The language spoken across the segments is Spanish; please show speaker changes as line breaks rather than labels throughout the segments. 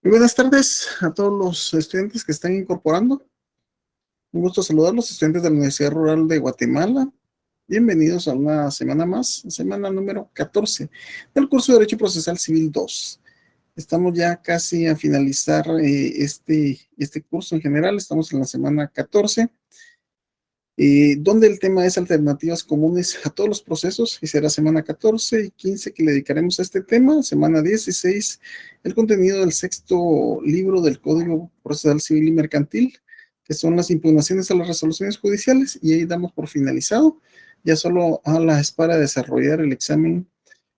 Muy buenas tardes a todos los estudiantes que están incorporando. Un gusto saludarlos, estudiantes de la Universidad Rural de Guatemala. Bienvenidos a una semana más, semana número 14 del curso de Derecho Procesal Civil 2. Estamos ya casi a finalizar este curso en general. Estamos en la semana 14, donde el tema es alternativas comunes a todos los procesos, y será semana 14 y 15 que le dedicaremos a este tema. Semana 16, el contenido del sexto libro del Código Procesal Civil y Mercantil, que son las impugnaciones a las resoluciones judiciales, y ahí damos por finalizado, ya solo a la espera de desarrollar el examen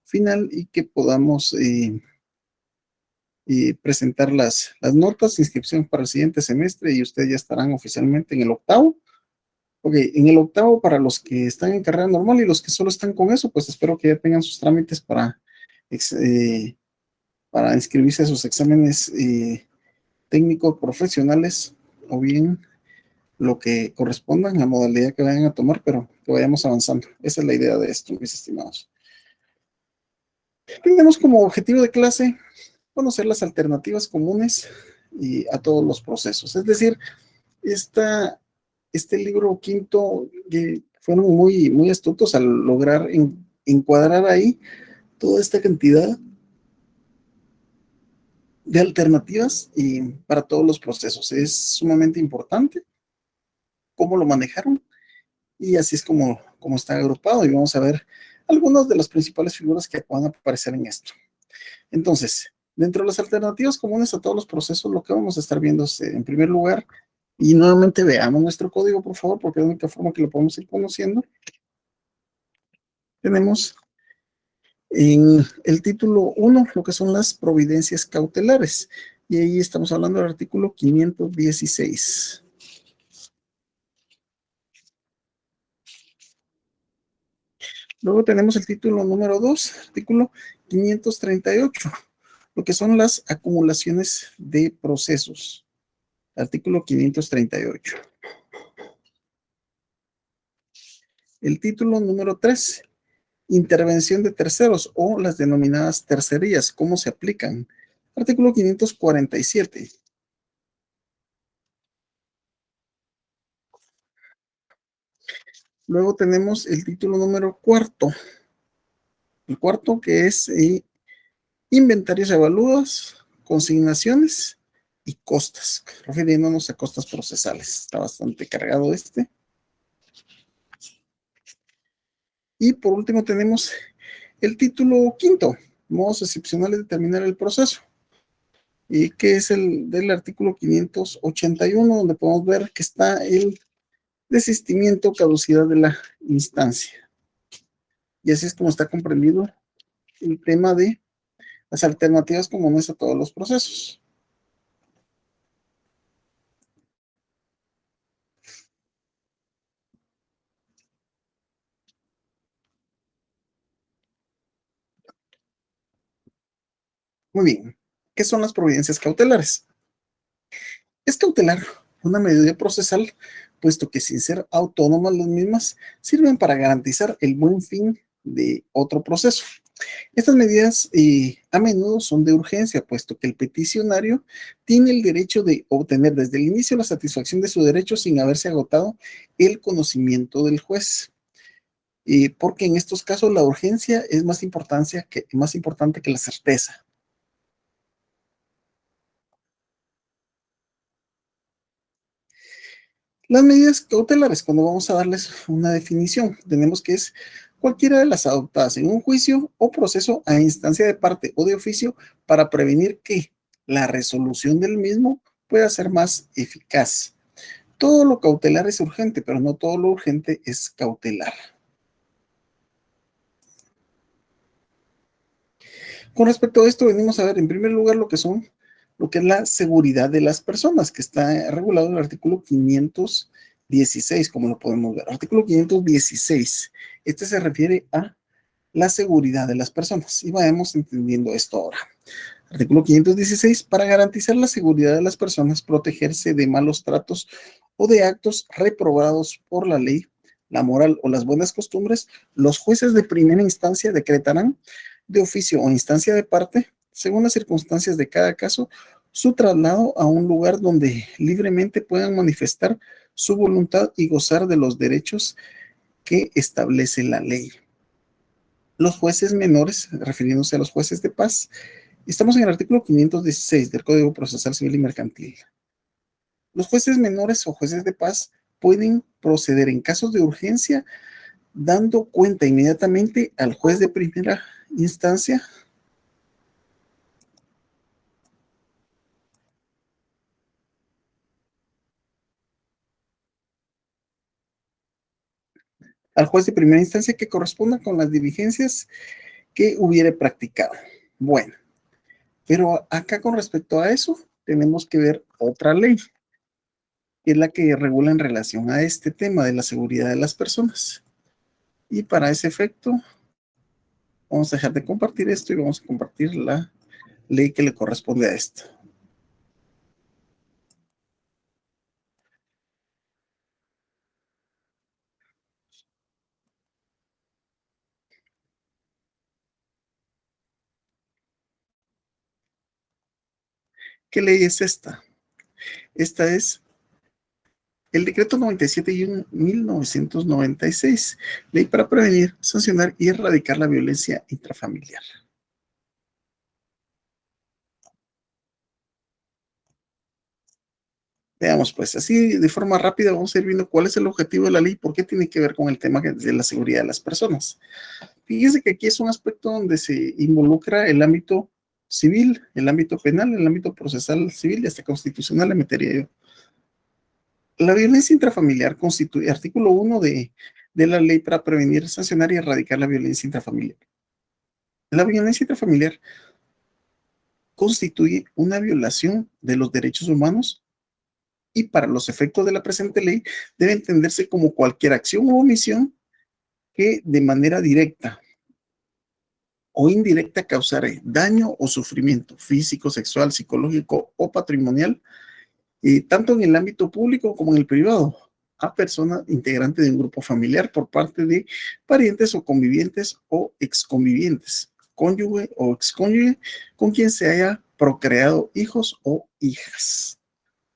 final y que podamos presentar las notas, inscripción para el siguiente semestre, y ustedes ya estarán oficialmente en el octavo. Ok, en el octavo, para los que están en carrera normal y los que solo están con eso, pues espero que ya tengan sus trámites para inscribirse a sus exámenes técnicos profesionales, o bien lo que correspondan, la modalidad que vayan a tomar, pero que vayamos avanzando. Esa es la idea de esto, mis estimados. Tenemos como objetivo de clase conocer las alternativas comunes a todos los procesos. Es decir, este libro quinto, que fueron muy astutos al lograr encuadrar ahí toda esta cantidad de alternativas para todos los procesos. Es sumamente importante cómo lo manejaron, y así es como está agrupado, y vamos a ver algunas de las principales figuras que van a aparecer en esto. Entonces, dentro de las alternativas comunes a todos los procesos, lo que vamos a estar viendo es, en primer lugar, y nuevamente veamos nuestro código, por favor, porque es la única forma que lo podemos ir conociendo. Tenemos en el título 1 lo que son las providencias cautelares, y ahí estamos hablando del artículo 516. Luego tenemos el título número 2, artículo 538, lo que son las acumulaciones de procesos, artículo 538. El título número 3, intervención de terceros o las denominadas tercerías, ¿cómo se aplican? Artículo 547. Luego tenemos el título número 4. El cuarto, que es inventarios evaluados, consignaciones y costas, refiriéndonos a costas procesales. Está bastante cargado este. Y por último tenemos el título quinto, modos excepcionales de terminar el proceso, y que es el del artículo 581, donde podemos ver que está el desistimiento, caducidad de la instancia. Y así es como está comprendido el tema de las alternativas comunes a todos los procesos. Muy bien, ¿qué son las providencias cautelares? Es cautelar una medida procesal, puesto que sin ser autónomas las mismas, sirven para garantizar el buen fin de otro proceso. Estas medidas a menudo son de urgencia, puesto que el peticionario tiene el derecho de obtener desde el inicio la satisfacción de su derecho sin haberse agotado el conocimiento del juez. Porque en estos casos la urgencia es más importante que la certeza. Las medidas cautelares, cuando vamos a darles una definición, tenemos que es cualquiera de las adoptadas en un juicio o proceso a instancia de parte o de oficio para prevenir que la resolución del mismo pueda ser más eficaz. Todo lo cautelar es urgente, pero no todo lo urgente es cautelar. Con respecto a esto, venimos a ver en primer lugar lo que es la seguridad de las personas, que está regulado en el artículo 516, como lo podemos ver. Artículo 516. Este se refiere a la seguridad de las personas, y vamos entendiendo esto ahora. Artículo 516, para garantizar la seguridad de las personas, protegerse de malos tratos o de actos reprobados por la ley, la moral o las buenas costumbres, los jueces de primera instancia decretarán de oficio o instancia de parte, según las circunstancias de cada caso, su traslado a un lugar donde libremente puedan manifestar su voluntad y gozar de los derechos que establece la ley. Los jueces menores, refiriéndose a los jueces de paz, estamos en el artículo 516 del Código Procesal Civil y Mercantil. Los jueces menores o jueces de paz pueden proceder en casos de urgencia dando cuenta inmediatamente al juez de primera instancia que corresponda con las diligencias que hubiere practicado. Bueno, pero acá con respecto a eso, tenemos que ver otra ley, que es la que regula en relación a este tema de la seguridad de las personas. Y para ese efecto, vamos a dejar de compartir esto y vamos a compartir la ley que le corresponde a esto. ¿Qué ley es esta? Esta es el decreto 97/1996, ley para prevenir, sancionar y erradicar la violencia intrafamiliar. Veamos, pues, así de forma rápida vamos a ir viendo cuál es el objetivo de la ley y por qué tiene que ver con el tema de la seguridad de las personas. Fíjense que aquí es un aspecto donde se involucra el ámbito civil, el ámbito penal, el ámbito procesal civil y hasta constitucional, le metería yo. La violencia intrafamiliar constituye artículo 1 de la ley para prevenir, sancionar y erradicar la violencia intrafamiliar. La violencia intrafamiliar constituye una violación de los derechos humanos y para los efectos de la presente ley debe entenderse como cualquier acción o omisión que de manera directa o indirecta causare daño o sufrimiento físico, sexual, psicológico o patrimonial, tanto en el ámbito público como en el privado, a persona integrante de un grupo familiar por parte de parientes o convivientes o exconvivientes, cónyuge o excónyuge con quien se haya procreado hijos o hijas.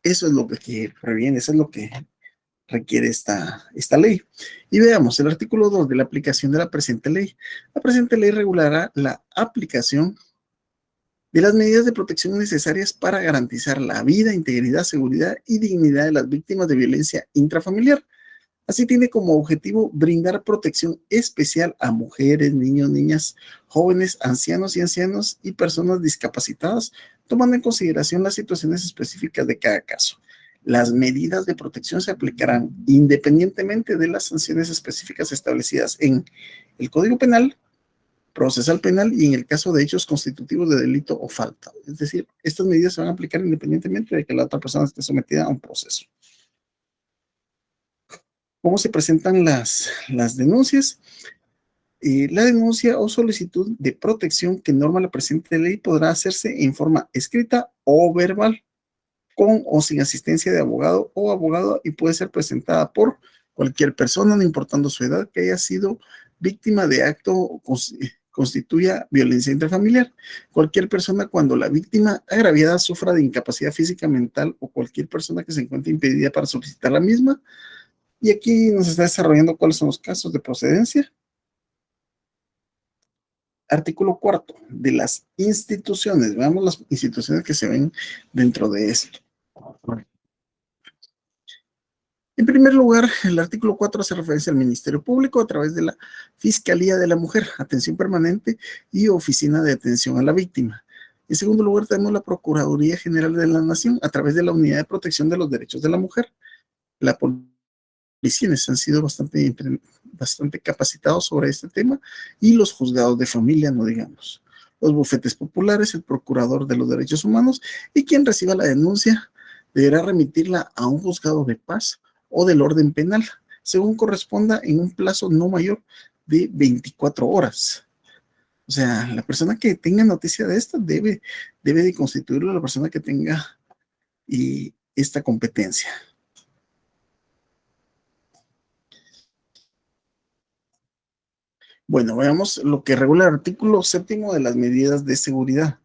Eso es lo que previene, eso es lo que requiere esta ley. Y veamos el artículo 2 de la aplicación de la presente ley. La presente ley regulará la aplicación de las medidas de protección necesarias para garantizar la vida, integridad, seguridad y dignidad de las víctimas de violencia intrafamiliar. Así tiene como objetivo brindar protección especial a mujeres, niños, niñas, jóvenes, ancianos y ancianos y personas discapacitadas, tomando en consideración las situaciones específicas de cada caso. Las medidas de protección se aplicarán independientemente de las sanciones específicas establecidas en el Código Penal, Procesal Penal y en el caso de hechos constitutivos de delito o falta. Es decir, estas medidas se van a aplicar independientemente de que la otra persona esté sometida a un proceso. ¿Cómo se presentan las denuncias? La denuncia o solicitud de protección que norma la presente ley podrá hacerse en forma escrita o verbal, con o sin asistencia de abogado o abogada y puede ser presentada por cualquier persona, no importando su edad, que haya sido víctima de acto o constituya violencia intrafamiliar. Cualquier persona cuando la víctima agraviada sufra de incapacidad física, mental o cualquier persona que se encuentre impedida para solicitar la misma. Y aquí nos está desarrollando cuáles son los casos de procedencia. Artículo 4 de las instituciones. Veamos las instituciones que se ven dentro de esto. En primer lugar, el artículo 4 hace referencia al Ministerio Público a través de la Fiscalía de la Mujer, Atención Permanente y Oficina de Atención a la Víctima. En segundo lugar, tenemos la Procuraduría General de la Nación a través de la Unidad de Protección de los Derechos de la Mujer. La policías han sido bastante capacitados sobre este tema y los juzgados de familia, no digamos. Los bufetes populares, el procurador de los derechos humanos y quien reciba la denuncia deberá remitirla a un juzgado de paz o del orden penal, según corresponda en un plazo no mayor de 24 horas. O sea, la persona que tenga noticia de esta debe de constituirlo la persona que tenga esta competencia. Bueno, veamos lo que regula el artículo 7 de las medidas de seguridad.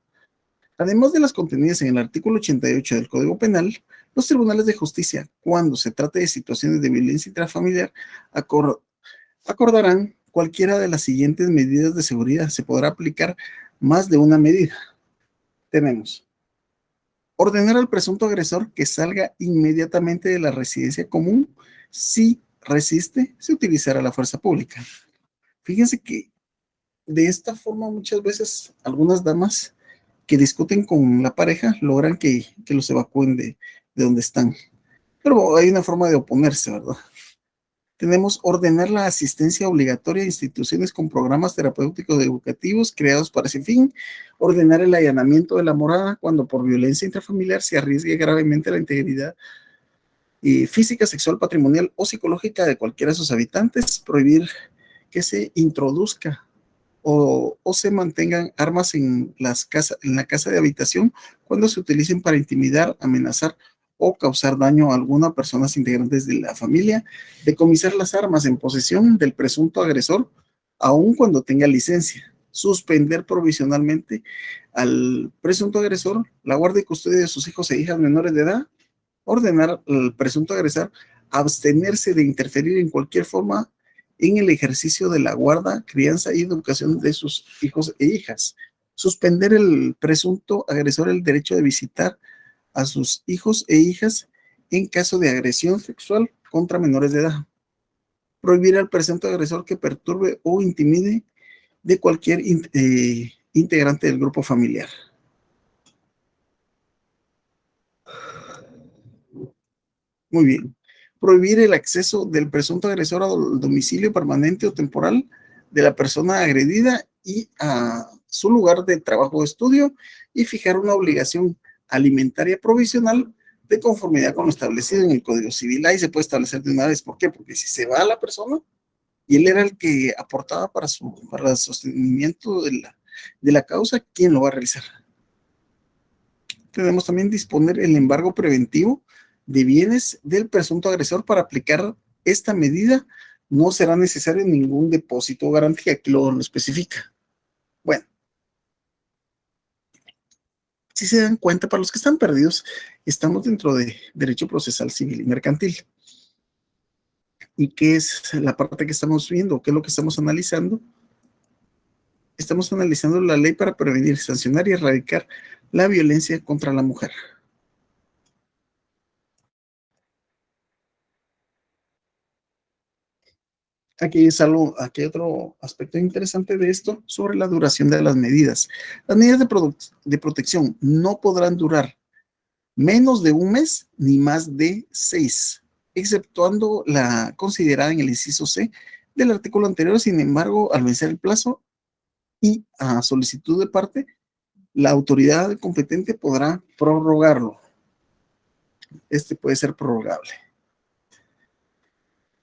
Además de las contenidas en el artículo 88 del Código Penal, los tribunales de justicia, cuando se trate de situaciones de violencia intrafamiliar, acor acordarán cualquiera de las siguientes medidas de seguridad. Se podrá aplicar más de una medida. Tenemos: ordenar al presunto agresor que salga inmediatamente de la residencia común. Si resiste, se utilizará la fuerza pública. Fíjense que de esta forma muchas veces algunas damas que discuten con la pareja logran que los evacúen de donde están. Pero hay una forma de oponerse, ¿verdad? Tenemos ordenar la asistencia obligatoria a instituciones con programas terapéuticos educativos creados para ese fin, ordenar el allanamiento de la morada cuando por violencia intrafamiliar se arriesgue gravemente la integridad física, sexual, patrimonial o psicológica de cualquiera de sus habitantes, prohibir que se introduzca o se mantengan armas en la casa de habitación cuando se utilicen para intimidar, amenazar o causar daño a alguna persona integrantes de la familia, decomisar las armas en posesión del presunto agresor, aun cuando tenga licencia, suspender provisionalmente al presunto agresor la guardia y custodia de sus hijos e hijas menores de edad, ordenar al presunto agresor abstenerse de interferir en cualquier forma en el ejercicio de la guarda, crianza y educación de sus hijos e hijas. Suspender el presunto agresor el derecho de visitar a sus hijos e hijas en caso de agresión sexual contra menores de edad. Prohibir al presunto agresor que perturbe o intimide de cualquier integrante del grupo familiar. Muy bien. Prohibir el acceso del presunto agresor al domicilio permanente o temporal de la persona agredida y a su lugar de trabajo o estudio, y fijar una obligación alimentaria provisional de conformidad con lo establecido en el Código Civil. Ahí se puede establecer de una vez. ¿Por qué? Porque si se va a la persona y él era el que aportaba para el sostenimiento de la causa, ¿quién lo va a realizar? Tenemos también disponer el embargo preventivo de bienes del presunto agresor. Para aplicar esta medida no será necesario ningún depósito o garantía, que lo especifica. Bueno, si se dan cuenta, para los que están perdidos, estamos dentro de derecho procesal civil y mercantil. ¿Y qué es la parte que estamos viendo? ¿Qué es lo que estamos analizando? Estamos analizando la ley para prevenir, sancionar y erradicar la violencia contra la mujer. Aquí hay otro aspecto interesante de esto sobre la duración de las medidas. Las medidas de protección no podrán durar menos de un mes ni más de 6, exceptuando la considerada en el inciso C del artículo anterior. Sin embargo, al vencer el plazo y a solicitud de parte, la autoridad competente podrá prorrogarlo. Este puede ser prorrogable.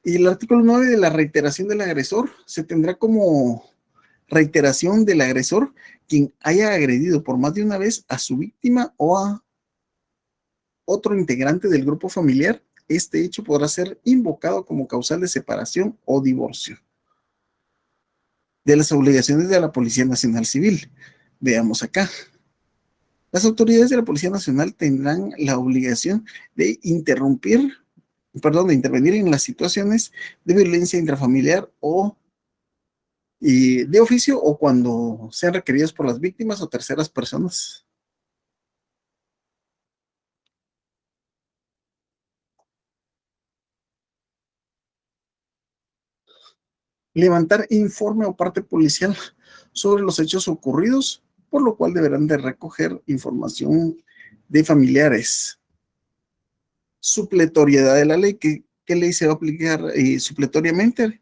Y el artículo 9 de la reiteración del agresor se tendrá como reiteración del agresor quien haya agredido por más de una vez a su víctima o a otro integrante del grupo familiar. Este hecho podrá ser invocado como causal de separación o divorcio. De las obligaciones de la Policía Nacional Civil. Veamos acá. Las autoridades de la Policía Nacional tendrán la obligación de de intervenir en las situaciones de violencia intrafamiliar o de oficio, o cuando sean requeridas por las víctimas o terceras personas. Levantar informe o parte policial sobre los hechos ocurridos, por lo cual deberán de recoger información de familiares. Supletoriedad de la ley. ¿Qué ley se va a aplicar supletoriamente?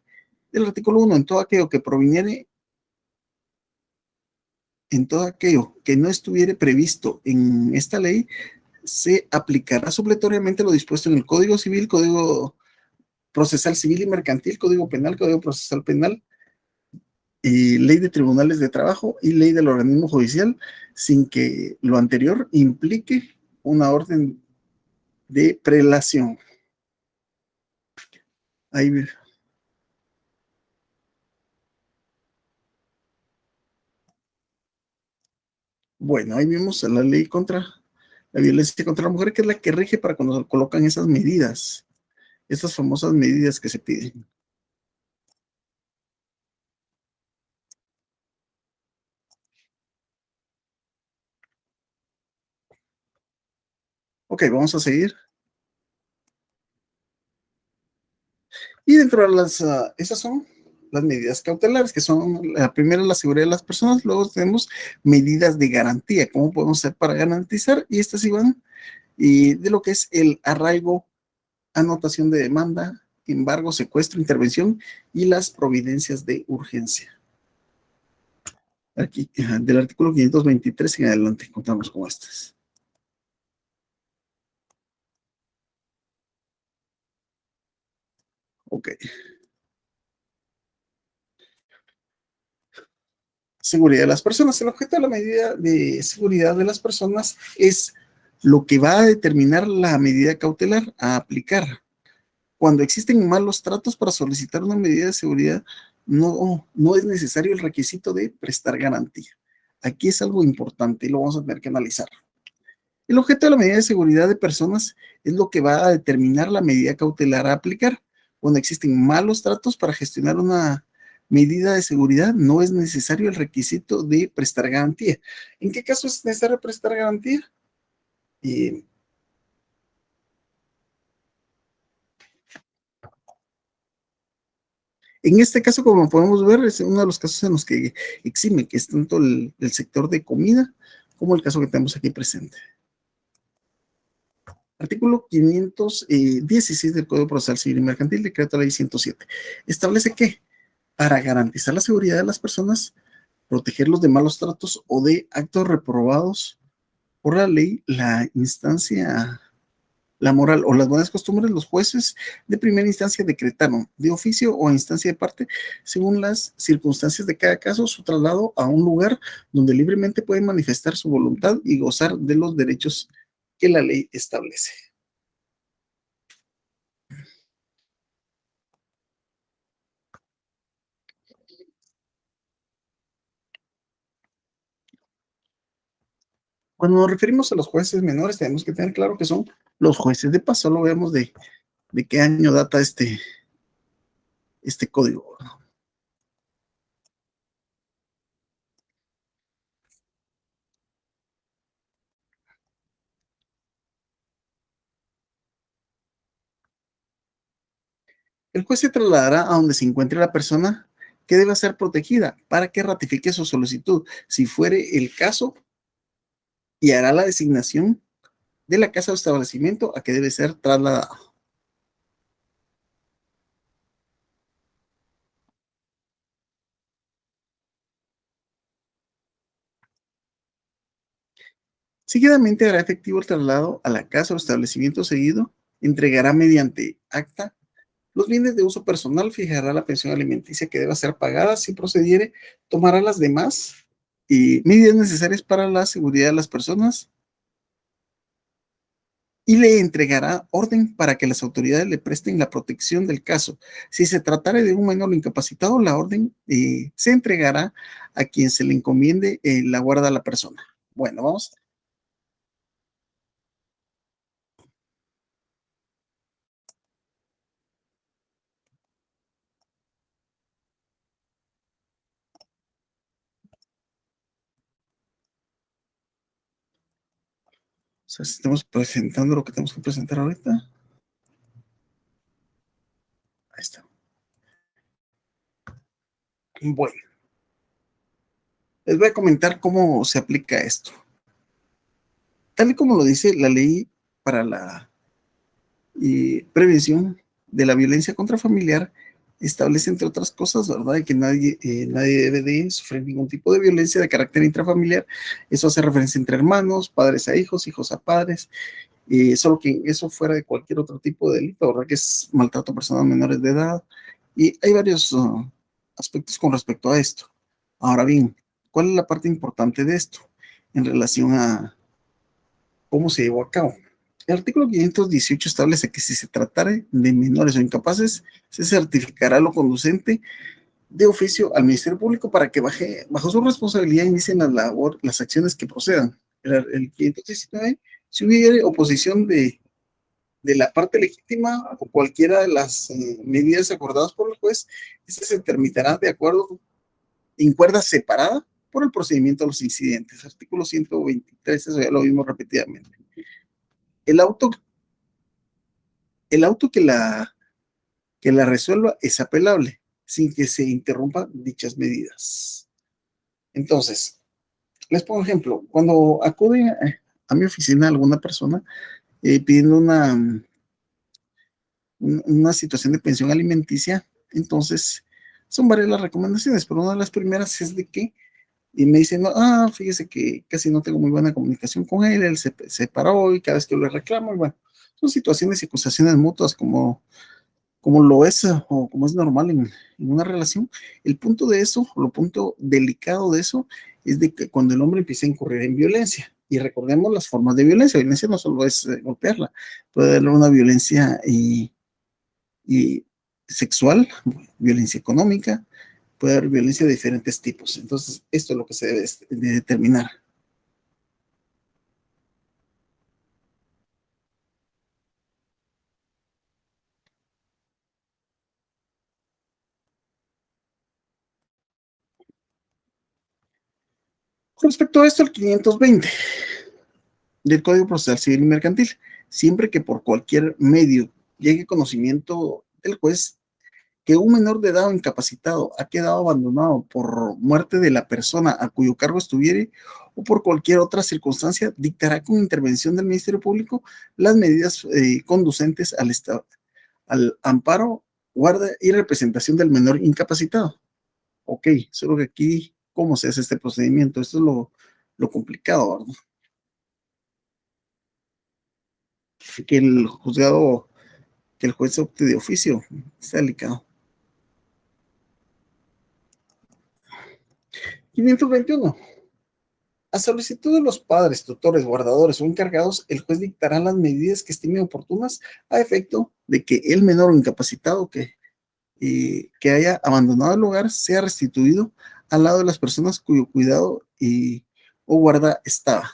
El artículo 1, en todo aquello que no estuviere previsto en esta ley, se aplicará supletoriamente lo dispuesto en el Código Civil, Código Procesal Civil y Mercantil, Código Penal, Código Procesal Penal, ley de tribunales de trabajo y ley del organismo judicial, sin que lo anterior implique una orden de prelación. Ahí, Bueno, ahí vimos la ley contra la violencia contra la mujer, que es la que rige para cuando colocan esas medidas, estas famosas medidas que se piden. Ok, vamos a seguir. Y dentro de esas son las medidas cautelares, que son la primera, la seguridad de las personas. Luego tenemos medidas de garantía, cómo podemos hacer para garantizar, y estas iban de lo que es el arraigo, anotación de demanda, embargo, secuestro, intervención y las providencias de urgencia. Aquí, del artículo 523 en adelante, contamos con estas. Ok. Seguridad de las personas. El objeto de la medida de seguridad de las personas es lo que va a determinar la medida cautelar a aplicar. Cuando existen malos tratos para solicitar una medida de seguridad, no es necesario el requisito de prestar garantía. Aquí es algo importante y lo vamos a tener que analizar. El objeto de la medida de seguridad de personas es lo que va a determinar la medida cautelar a aplicar. Cuando existen malos tratos para gestionar una medida de seguridad, no es necesario el requisito de prestar garantía. ¿En qué caso es necesario prestar garantía? Eh, en este caso, como podemos ver, es uno de los casos en los que exime, que es tanto el sector de comida como el caso que tenemos aquí presente. Artículo 516 del Código Procesal Civil y Mercantil, Decreto Ley 107. Establece que para garantizar la seguridad de las personas, protegerlos de malos tratos o de actos reprobados por la ley, la instancia, la moral o las buenas costumbres, los jueces de primera instancia decretaron de oficio o a instancia de parte, según las circunstancias de cada caso, su traslado a un lugar donde libremente pueden manifestar su voluntad y gozar de los derechos que la ley establece. Cuando nos referimos a los jueces menores, tenemos que tener claro que son los jueces de paz. Solo vemos de qué año data este código. El juez se trasladará a donde se encuentre la persona que debe ser protegida para que ratifique su solicitud, si fuere el caso, y hará la designación de la casa o establecimiento a que debe ser trasladado. Seguidamente hará efectivo el traslado a la casa o establecimiento seguido, entregará mediante acta los bienes de uso personal, fijará la pensión alimenticia que deba ser pagada, si procediere, tomará las demás medidas necesarias para la seguridad de las personas y le entregará orden para que las autoridades le presten la protección del caso. Si se tratara de un menor incapacitado, la orden se entregará a quien se le encomiende la guarda a la persona. Bueno, vamos. O sea, si estamos presentando lo que tenemos que presentar ahorita. Ahí está. Bueno, les voy a comentar cómo se aplica esto. Tal y como lo dice la ley para la prevención de la violencia contrafamiliar, establece, entre otras cosas, ¿verdad?, que nadie debe de sufrir ningún tipo de violencia de carácter intrafamiliar. Eso hace referencia entre hermanos, padres a hijos, hijos a padres, solo que eso fuera de cualquier otro tipo de delito, ¿verdad?, que es maltrato a personas menores de edad. Y hay varios aspectos con respecto a esto. Ahora bien, ¿cuál es la parte importante de esto en relación a cómo se llevó a cabo? El artículo 518 establece que si se tratara de menores o incapaces, se certificará lo conducente de oficio al Ministerio Público para que bajo su responsabilidad inicien las acciones que procedan. El 519, si hubiera oposición de la parte legítima o cualquiera de las medidas acordadas por el juez, este se terminará de acuerdo en cuerda separada por el procedimiento de los incidentes. Artículo 123, eso ya lo vimos repetidamente. El auto, el auto que la resuelva es apelable sin que se interrumpan dichas medidas. Entonces, les pongo ejemplo. Cuando acude a mi oficina alguna persona pidiendo una situación de pensión alimenticia, entonces son varias las recomendaciones, pero una de las primeras es de que y me dicen, no, fíjese que casi no tengo muy buena comunicación con él se paró y cada vez que lo reclamo, y bueno, son situaciones y acusaciones mutuas como lo es o como es normal en una relación. El punto de eso, lo punto delicado de eso, es de que cuando el hombre empieza a incurrir en violencia, y recordemos las formas de violencia no solo es golpearla, puede haber una violencia y sexual, violencia económica, puede haber violencia de diferentes tipos. Entonces, esto es lo que se debe de determinar. Con respecto a esto, el 520 del Código Procesal Civil y Mercantil, siempre que por cualquier medio llegue conocimiento del juez que un menor de edad o incapacitado ha quedado abandonado por muerte de la persona a cuyo cargo estuviere o por cualquier otra circunstancia, dictará con intervención del Ministerio Público las medidas conducentes al amparo, guarda y representación del menor incapacitado. Ok, solo que aquí, ¿cómo se hace este procedimiento? Esto es lo complicado, ¿verdad? Que el juzgado, que el juez opte de oficio, está delicado. 521. A solicitud de los padres, tutores, guardadores o encargados, el juez dictará las medidas que estime oportunas a efecto de que el menor o incapacitado que haya abandonado el lugar sea restituido al lado de las personas cuyo cuidado o guarda estaba.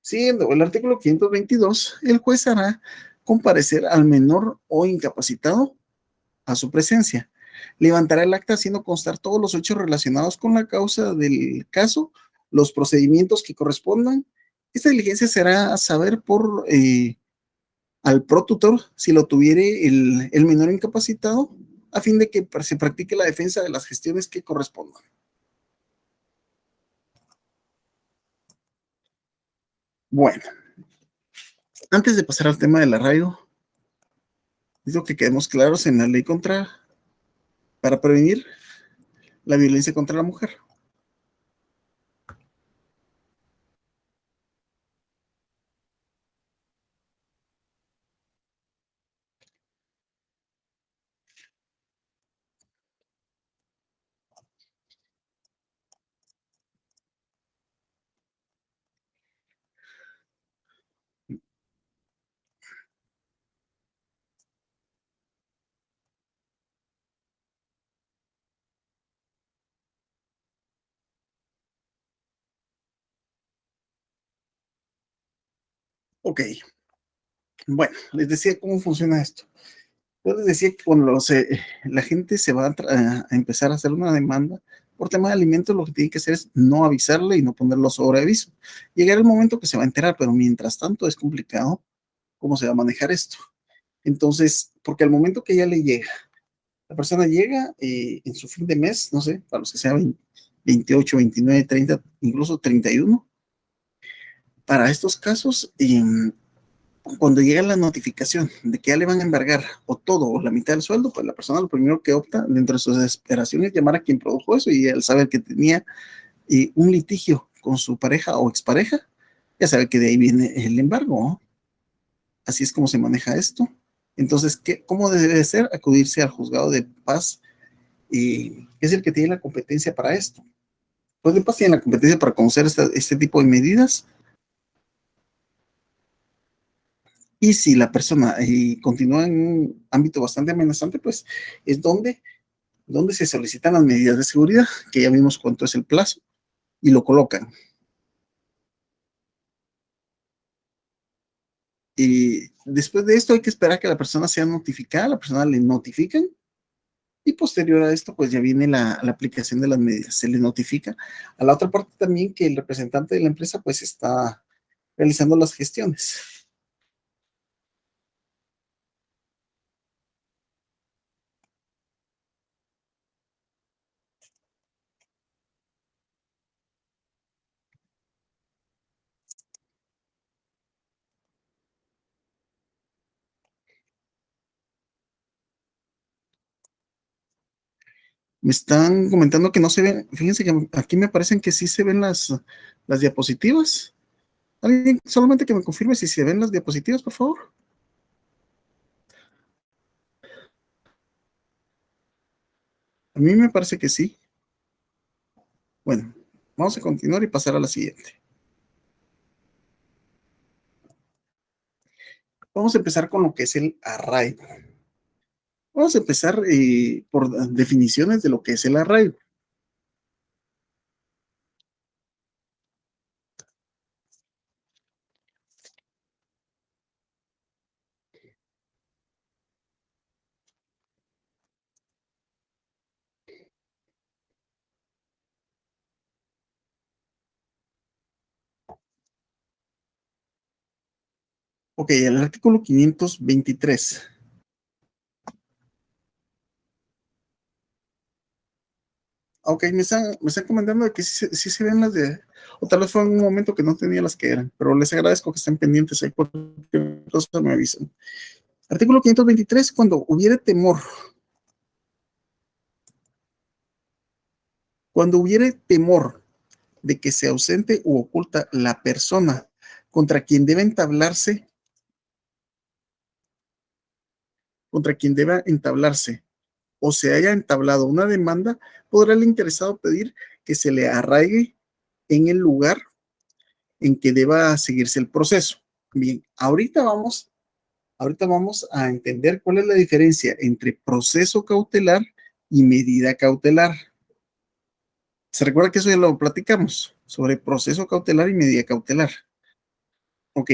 Siguiendo el artículo 522, el juez hará comparecer al menor o incapacitado a su presencia. Levantará el acta haciendo constar todos los hechos relacionados con la causa del caso, los procedimientos que correspondan. Esta diligencia será saber al protutor si lo tuviere el menor incapacitado a fin de que se practique la defensa de las gestiones que correspondan. Bueno, antes de pasar al tema del arraigo, necesito que quedemos claros en la ley para prevenir la violencia contra la mujer. Ok, bueno, les decía cómo funciona esto. Yo les decía que cuando la gente se va a empezar a hacer una demanda por tema de alimentos, lo que tiene que hacer es no avisarle y no ponerlo sobre aviso. Llegará el momento que se va a enterar, pero mientras tanto es complicado cómo se va a manejar esto. Entonces, porque al momento que ya le llega, la persona llega en su fin de mes, no sé, para los que sean 28, 29, 30, incluso 31, para estos casos, cuando llega la notificación de que ya le van a embargar o todo o la mitad del sueldo, pues la persona lo primero que opta dentro de sus desesperaciones es llamar a quien produjo eso y al saber que tenía un litigio con su pareja o expareja, ya sabe que de ahí viene el embargo, ¿no? Así es como se maneja esto. Entonces, ¿cómo debe ser? Acudirse al juzgado de paz, que es el que tiene la competencia para esto. Pues de paz tiene la competencia para conocer este tipo de medidas Y si la persona continúa en un ámbito bastante amenazante, pues es donde se solicitan las medidas de seguridad, que ya vimos cuánto es el plazo, y lo colocan. Y después de esto hay que esperar que la persona sea notificada, la persona le notifican, y posterior a esto, pues ya viene la aplicación de las medidas. Se le notifica a la otra parte también que el representante de la empresa pues está realizando las gestiones. Me están comentando que no se ven, fíjense que aquí me parecen que sí se ven las diapositivas. Alguien solamente que me confirme si se ven las diapositivas, por favor. A mí me parece que sí. Bueno, vamos a continuar y pasar a la siguiente. Vamos a empezar con lo que es el arraigo. Vamos a empezar por definiciones de lo que es el arraigo. Ok, el artículo 523. Ok, me están comentando de que sí se ven las de, o tal vez fue en un momento que no tenía las que eran, pero les agradezco que estén pendientes ahí, cualquier cosa me avisan. Artículo 523, cuando hubiere temor de que se ausente u oculta la persona contra quien deba entablarse o se haya entablado una demanda, podrá el interesado pedir que se le arraigue en el lugar en que deba seguirse el proceso. Bien, ahorita vamos a entender cuál es la diferencia entre proceso cautelar y medida cautelar. ¿Se recuerda que eso ya lo platicamos? Sobre proceso cautelar y medida cautelar. Ok,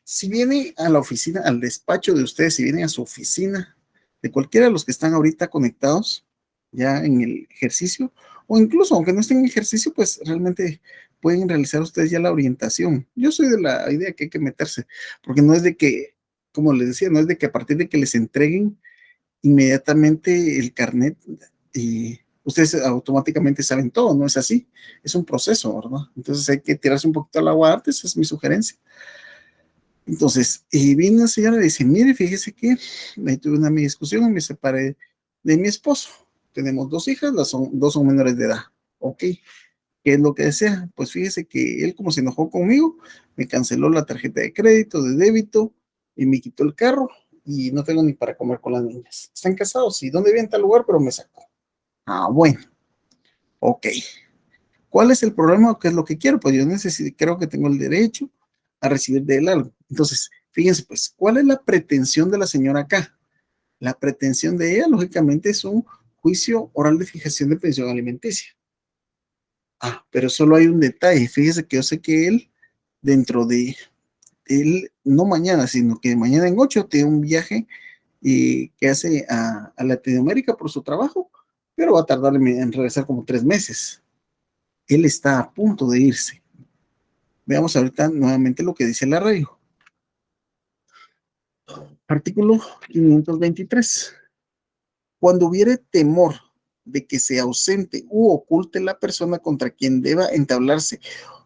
si viene a la oficina, al despacho de ustedes, si vienen a su oficina, de cualquiera de los que están ahorita conectados ya en el ejercicio, o incluso aunque no estén en ejercicio, pues realmente pueden realizar ustedes ya la orientación. Yo soy de la idea que hay que meterse, porque no es de que, como les decía, no es de que a partir de que les entreguen inmediatamente el carnet y ustedes automáticamente saben todo, no es así, es un proceso, ¿verdad? Entonces hay que tirarse un poquito al agua antes, esa es mi sugerencia. Entonces, viene una señora y dice, mire, fíjese que ahí tuve una discusión y me separé de mi esposo. Tenemos dos hijas, dos son menores de edad. Ok, ¿qué es lo que desea? Pues fíjese que él como se enojó conmigo, me canceló la tarjeta de crédito, de débito, y me quitó el carro y no tengo ni para comer con las niñas. Están casados, ¿y dónde vive en tal lugar? Pero me sacó. Ah, bueno, ok. ¿Cuál es el problema? ¿Qué es lo que quiero? Pues yo necesito, creo que tengo el derecho a recibir de él algo. Entonces, fíjense, pues, ¿cuál es la pretensión de la señora acá? La pretensión de ella, lógicamente, es un juicio oral de fijación de pensión alimenticia. Ah, pero solo hay un detalle. Fíjese que yo sé que él, no mañana, sino que mañana en 8 tiene un viaje que hace a Latinoamérica por su trabajo, pero va a tardar en regresar como 3 meses. Él está a punto de irse. Veamos ahorita nuevamente lo que dice el arraigo. Artículo 523. Cuando hubiere temor de que se ausente u oculte la persona contra quien deba entablarse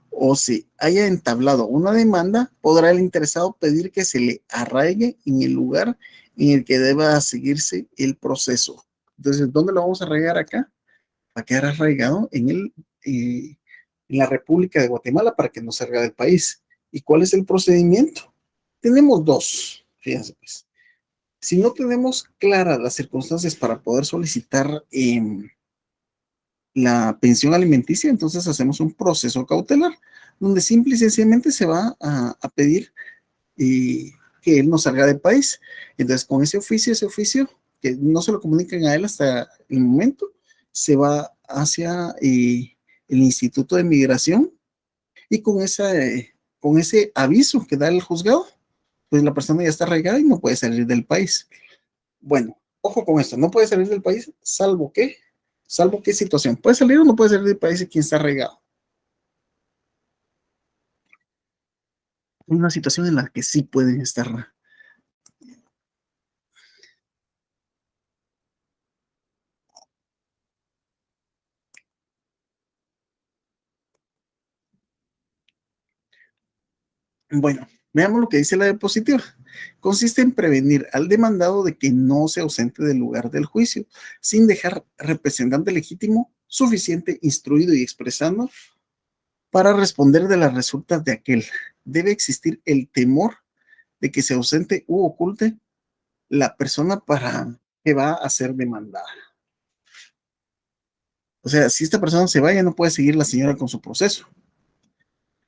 o se haya entablado una demanda, podrá el interesado pedir que se le arraigue en el lugar en el que deba seguirse el proceso. Entonces, ¿dónde lo vamos a arraigar acá? Va a quedar arraigado en la República de Guatemala para que no salga del país. ¿Y cuál es el procedimiento? Tenemos dos, fíjense pues. Si no tenemos claras las circunstancias para poder solicitar la pensión alimenticia, entonces hacemos un proceso cautelar, donde simple y sencillamente se va a pedir y que él no salga del país. Entonces, con ese oficio, que no se lo comunican a él hasta el momento, se va hacia el Instituto de Migración y con ese aviso que da el juzgado, pues la persona ya está arraigada y no puede salir del país. Bueno, ojo con esto, no puede salir del país salvo qué situación. ¿Puede salir o no puede salir del país quien está arraigado? Una situación en la que sí pueden estar. Bueno, veamos lo que dice la diapositiva. Consiste en prevenir al demandado de que no se ausente del lugar del juicio, sin dejar representante legítimo suficiente, instruido y expresando para responder de las resultas de aquel. Debe existir el temor de que se ausente u oculte la persona para que va a ser demandada. O sea, si esta persona se vaya, no puede seguir la señora con su proceso.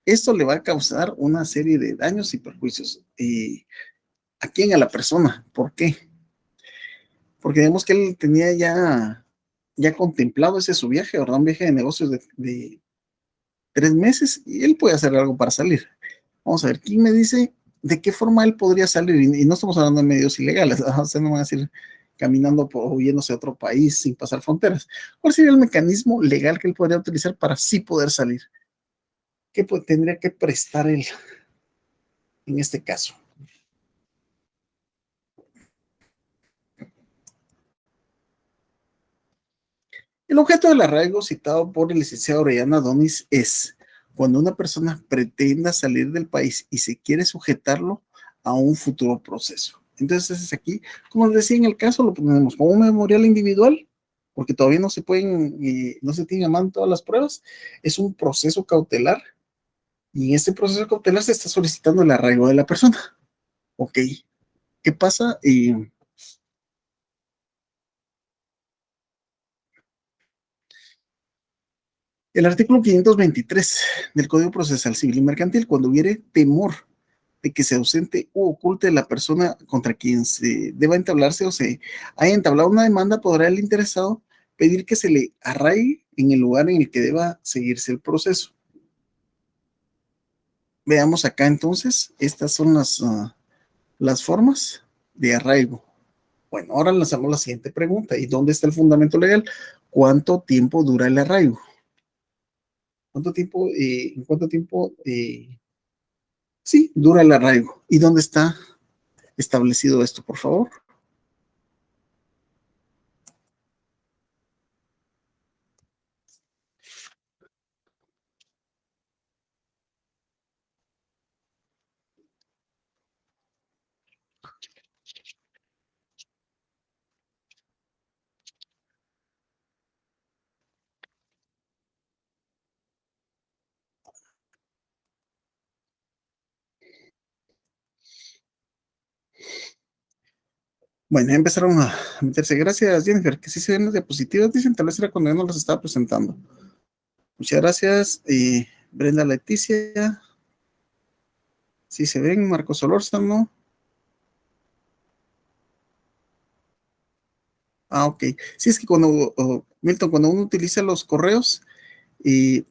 Esto le va a causar una serie de daños y perjuicios. ¿Y a quién? A la persona. ¿Por qué? Porque vemos que él tenía ya contemplado ese su viaje, ¿verdad? Un viaje de negocios de 3 meses y él puede hacer algo para salir. Vamos a ver, ¿quién me dice de qué forma él podría salir? Y no estamos hablando de medios ilegales, o sea, no van a decir caminando o yéndose a otro país sin pasar fronteras. ¿Cuál sería el mecanismo legal que él podría utilizar para sí poder salir? ¿Qué tendría que prestar él en este caso? El objeto del arraigo citado por el licenciado Orellana Donis es cuando una persona pretenda salir del país y se quiere sujetarlo a un futuro proceso. Entonces es aquí, como les decía en el caso, lo ponemos como un memorial individual, porque todavía no se pueden, no se tienen a mano todas las pruebas, es un proceso cautelar y en este proceso cautelar se está solicitando el arraigo de la persona. Ok, ¿qué pasa? El artículo 523 del Código Procesal Civil y Mercantil, cuando hubiere temor de que se ausente u oculte la persona contra quien se deba entablarse o se haya entablado una demanda, podrá el interesado pedir que se le arraigue en el lugar en el que deba seguirse el proceso. Veamos acá entonces, estas son las formas de arraigo. Bueno, ahora lanzamos la siguiente pregunta. ¿Y dónde está el fundamento legal? ¿Cuánto tiempo dura el arraigo? ¿En cuánto tiempo sí, dura el arraigo? ¿Y dónde está establecido esto, por favor? Bueno, ya empezaron a meterse. Gracias, Jennifer, que sí se ven las diapositivas. Dicen, tal vez era cuando yo no las estaba presentando. Muchas gracias. Brenda Leticia, sí se ven. Marcos Solórzano. Ah, ok. Sí, es que Milton, cuando uno utiliza los correos y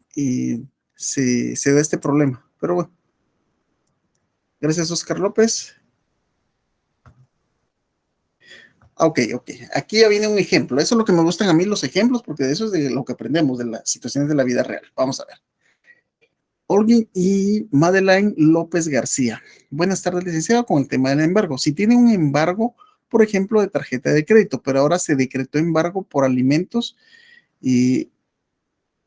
se da este problema. Pero bueno, gracias, Oscar López. Ah, ok, ok. Aquí ya viene un ejemplo. Eso es lo que me gustan a mí, los ejemplos, porque de eso es de lo que aprendemos, de las situaciones de la vida real. Vamos a ver. Olguín y Madeline López García. Buenas tardes, licenciado, con el tema del embargo. Si tiene un embargo, por ejemplo, de tarjeta de crédito, pero ahora se decretó embargo por alimentos y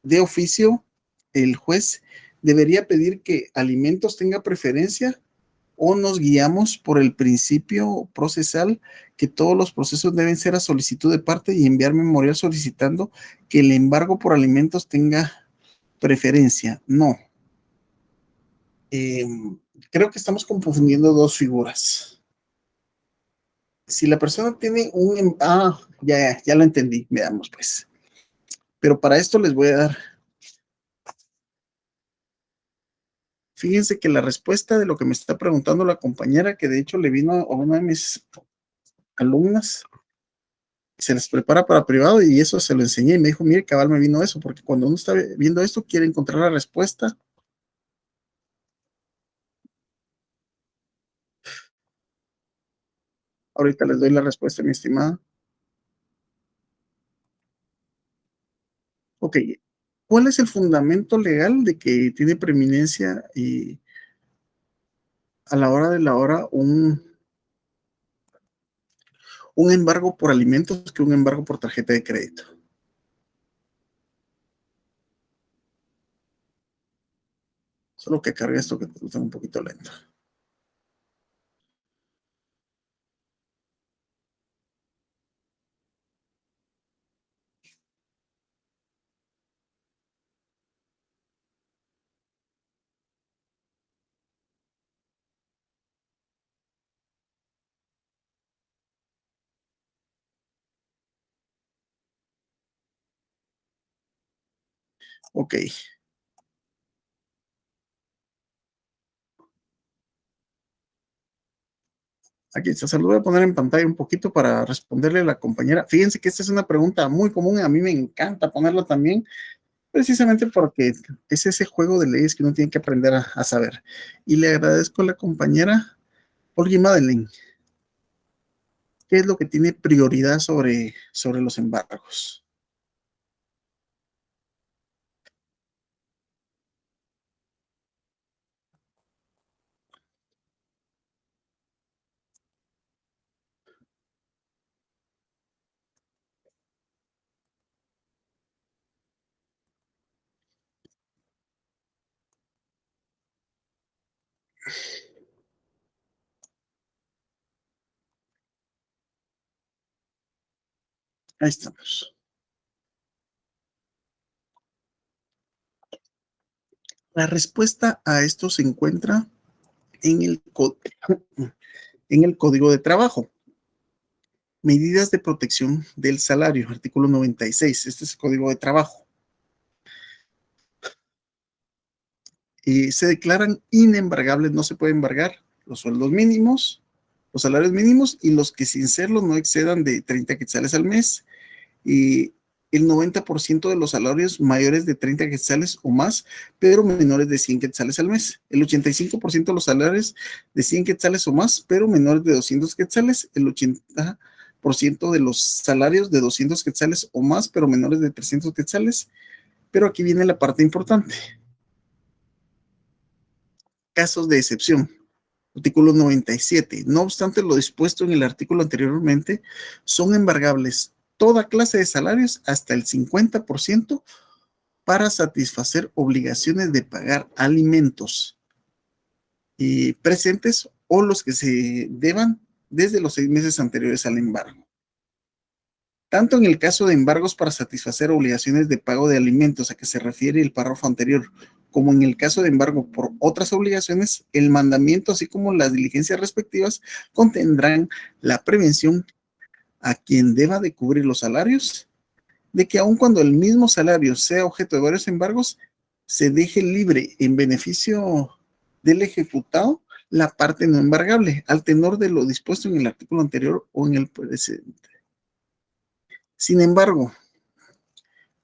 de oficio, el juez debería pedir que alimentos tenga preferencia o nos guiamos por el principio procesal que todos los procesos deben ser a solicitud de parte y enviar memorial solicitando que el embargo por alimentos tenga preferencia. No, eh, creo que estamos confundiendo dos figuras. Si la persona tiene ya lo entendí, veamos pues. Pero para esto les voy a dar, Fíjense que la respuesta de lo que me está preguntando la compañera, que de hecho le vino a una de mis alumnas, se les prepara para privado y eso se lo enseñé y me dijo, mire, cabal me vino eso, porque cuando uno está viendo esto quiere encontrar la respuesta. Ahorita les doy la respuesta, mi estimada. Ok, ¿cuál es el fundamento legal de que tiene preeminencia y a la hora de la hora un embargo por alimentos que un embargo por tarjeta de crédito? Solo que cargue esto que está un poquito lento. Ok, aquí está, se lo voy a poner en pantalla un poquito para responderle a la compañera. Fíjense que esta es una pregunta muy común, a mí me encanta ponerla también, precisamente porque es ese juego de leyes que uno tiene que aprender a saber. Y le agradezco a la compañera Olga Madeleine. ¿Qué es lo que tiene prioridad sobre los embargos? Ahí estamos. La respuesta a esto se encuentra en en el Código de Trabajo. Medidas de protección del salario, artículo 96. Este es el Código de Trabajo. Se declaran inembargables, no se puede embargar los sueldos mínimos, los salarios mínimos y los que sin serlo no excedan de 30 quetzales al mes. Y el 90% de los salarios mayores de 30 quetzales o más, pero menores de 100 quetzales al mes. El 85% de los salarios de 100 quetzales o más, pero menores de 200 quetzales. El 80% de los salarios de 200 quetzales o más, pero menores de 300 quetzales. Pero aquí viene la parte importante. Casos de excepción. Artículo 97. No obstante lo dispuesto en el artículo anteriormente, son embargables toda clase de salarios hasta el 50% para satisfacer obligaciones de pagar alimentos presentes o los que se deban desde los 6 meses anteriores al embargo. Tanto en el caso de embargos para satisfacer obligaciones de pago de alimentos a que se refiere el párrafo anterior, como en el caso de embargo por otras obligaciones, el mandamiento, así como las diligencias respectivas, contendrán la prevención a quien deba de cubrir los salarios, de que aun cuando el mismo salario sea objeto de varios embargos, se deje libre en beneficio del ejecutado la parte no embargable, al tenor de lo dispuesto en el artículo anterior o en el precedente. Sin embargo,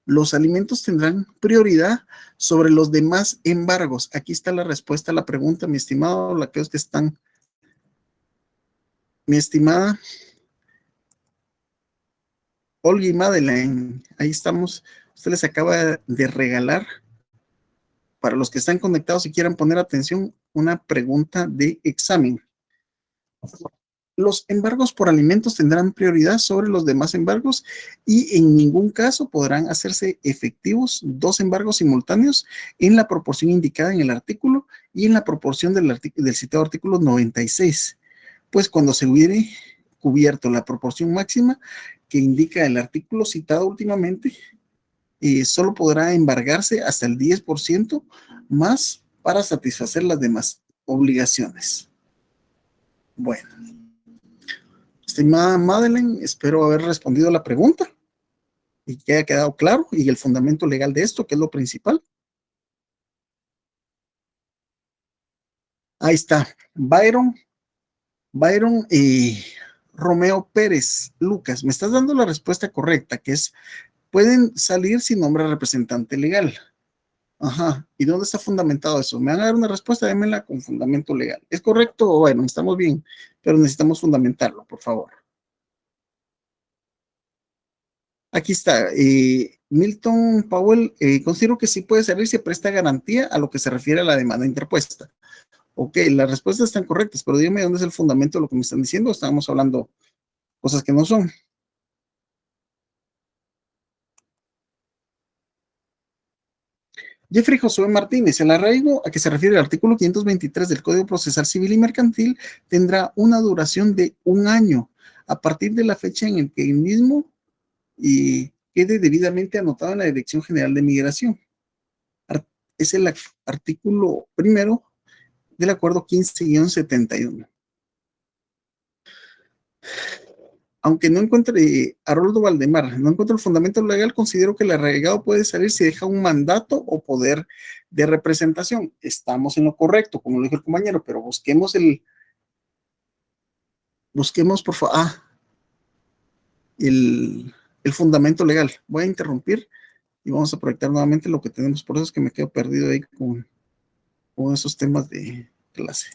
los alimentos tendrán prioridad sobre los demás embargos. Aquí está la respuesta a la pregunta, mi estimado, la que es que están, mi estimada Olga y Madeleine. Ahí estamos. Usted les acaba de regalar, para los que están conectados y quieran poner atención, una pregunta de examen. Los embargos por alimentos tendrán prioridad sobre los demás embargos y en ningún caso podrán hacerse efectivos dos embargos simultáneos en la proporción indicada en el artículo y en la proporción del citado artículo 96, pues cuando se hubiere cubierto la proporción máxima que indica el artículo citado últimamente, solo podrá embargarse hasta el 10% más para satisfacer las demás obligaciones. Bueno, estimada Madeleine, espero haber respondido a la pregunta y que haya quedado claro y el fundamento legal de esto, que es lo principal. Ahí está. Byron Romeo Pérez Lucas. Me estás dando la respuesta correcta, que es, pueden salir sin nombre de representante legal. Ajá. ¿Y dónde está fundamentado eso? Me van a dar una respuesta, démela con fundamento legal. ¿Es correcto? Bueno, estamos bien, pero necesitamos fundamentarlo, por favor. Aquí está. Milton Powell, considero que sí puede salir si presta garantía a lo que se refiere a la demanda interpuesta. Ok, las respuestas están correctas, pero dígame dónde es el fundamento de lo que me están diciendo. Estábamos hablando cosas que no son. Jeffrey Josué Martínez, el arraigo a que se refiere el artículo 523 del Código Procesal Civil y Mercantil tendrá una duración de 1 año a partir de la fecha en que el mismo quede debidamente anotado en la Dirección General de Migración. Es el artículo primero del acuerdo 15-71. Aunque no encuentre Haroldo Valdemar, no encuentre el fundamento legal, considero que el arraigado puede salir si deja un mandato o poder de representación. Estamos en lo correcto, como lo dijo el compañero, pero busquemos por favor, el fundamento legal. Voy a interrumpir y vamos a proyectar nuevamente lo que tenemos. Por eso es que me quedo perdido ahí con esos temas de clase.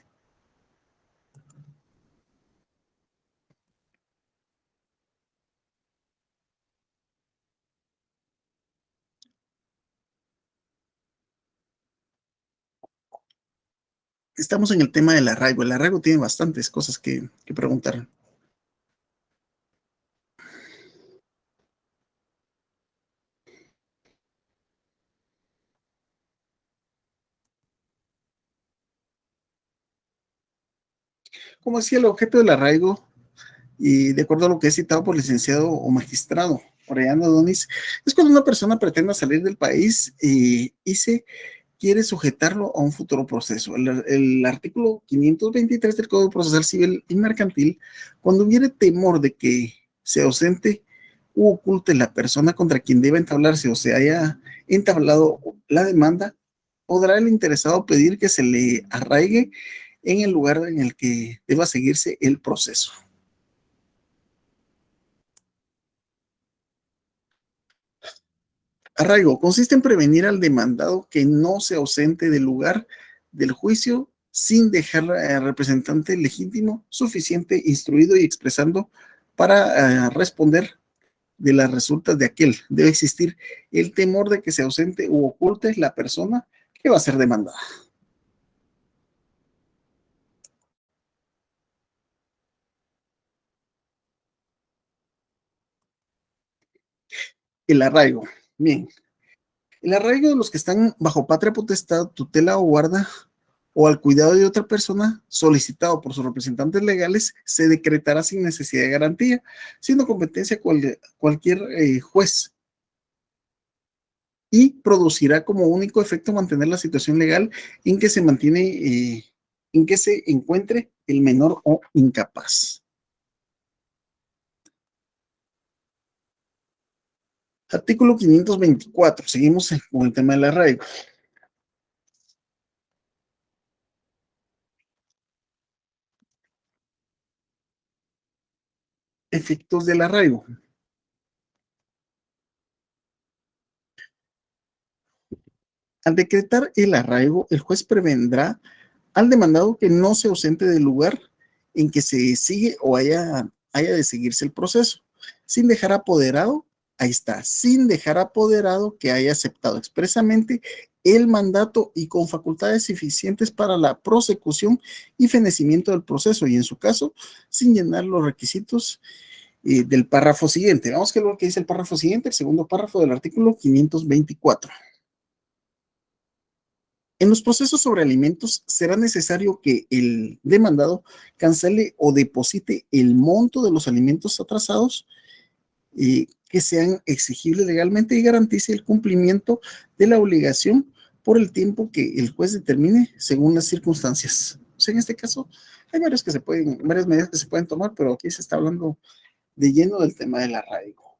Estamos en el tema del arraigo. El arraigo tiene bastantes cosas que preguntar. Como decía, el objeto del arraigo, y de acuerdo a lo que he citado por licenciado o magistrado Orellana Donis, es cuando una persona pretende salir del país y se quiere sujetarlo a un futuro proceso. El artículo 523 del Código Procesal Civil y Mercantil, cuando hubiere temor de que se ausente u oculte la persona contra quien deba entablarse o se haya entablado la demanda, podrá el interesado pedir que se le arraigue en el lugar en el que deba seguirse el proceso. Arraigo consiste en prevenir al demandado que no se ausente del lugar del juicio sin dejar al representante legítimo suficiente, instruido y expresando para responder de las resultas de aquel. Debe existir el temor de que se ausente u oculte la persona que va a ser demandada. El arraigo. Bien. El arraigo de los que están bajo patria potestad, tutela o guarda o al cuidado de otra persona solicitado por sus representantes legales se decretará sin necesidad de garantía, siendo competencia cualquier juez y producirá como único efecto mantener la situación legal en que se mantiene, en que se encuentre el menor o incapaz. Artículo 524. Seguimos con el tema del arraigo. Efectos del arraigo. Al decretar el arraigo, el juez prevendrá al demandado que no se ausente del lugar en que se sigue o haya de seguirse el proceso, sin dejar apoderado, ahí está, sin dejar apoderado que haya aceptado expresamente el mandato y con facultades suficientes para la prosecución y fenecimiento del proceso, y en su caso, sin llenar los requisitos del párrafo siguiente. Vamos a ver lo que dice el párrafo siguiente, el segundo párrafo del artículo 524. En los procesos sobre alimentos será necesario que el demandado cancele o deposite el monto de los alimentos atrasados que sean exigibles legalmente y garantice el cumplimiento de la obligación por el tiempo que el juez determine según las circunstancias. O sea, en este caso, hay varias medidas que se pueden tomar, pero aquí se está hablando de lleno del tema del arraigo.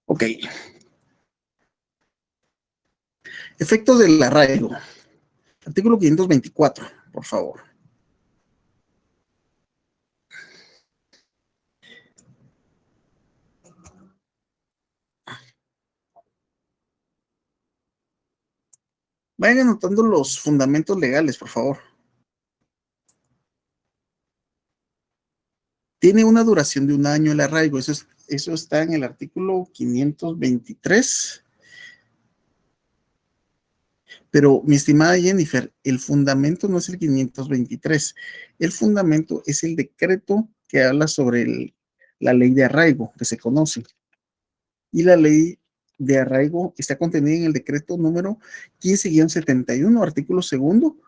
Ok. Efectos del arraigo. Artículo 524, por favor. Vayan anotando los fundamentos legales, por favor. Tiene una duración de un año el arraigo. Eso está en el artículo 523. Pero, mi estimada Jennifer, el fundamento no es el 523. El fundamento es el decreto que habla sobre la ley de arraigo, que se conoce. Y la ley de arraigo está contenida en el decreto número 15-71, artículo segundo,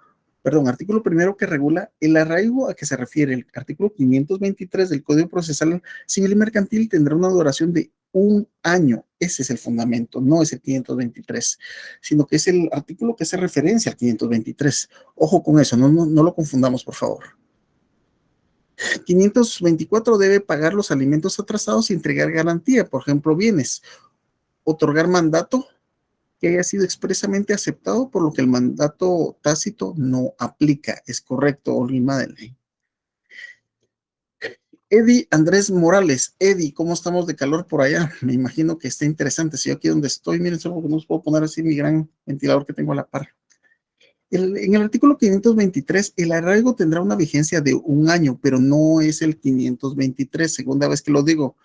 perdón, artículo primero, que regula el arraigo a que se refiere. El artículo 523 del Código Procesal Civil y Mercantil tendrá una duración de un año. Ese es el fundamento, no es el 523, sino que es el artículo que hace referencia al 523. Ojo con eso, no lo confundamos, por favor. 524 debe pagar los alimentos atrasados y entregar garantía, por ejemplo, bienes. Otorgar mandato que haya sido expresamente aceptado, por lo que el mandato tácito no aplica. Es correcto, Olga Madeleine. Eddie Andrés Morales. Eddie, ¿cómo estamos de calor por allá? Me imagino que está interesante. Si yo aquí donde estoy, miren, solo que no os puedo poner así mi gran ventilador que tengo a la par. En el artículo 523, el arraigo tendrá una vigencia de un año, pero no es el 523, segunda vez que lo digo.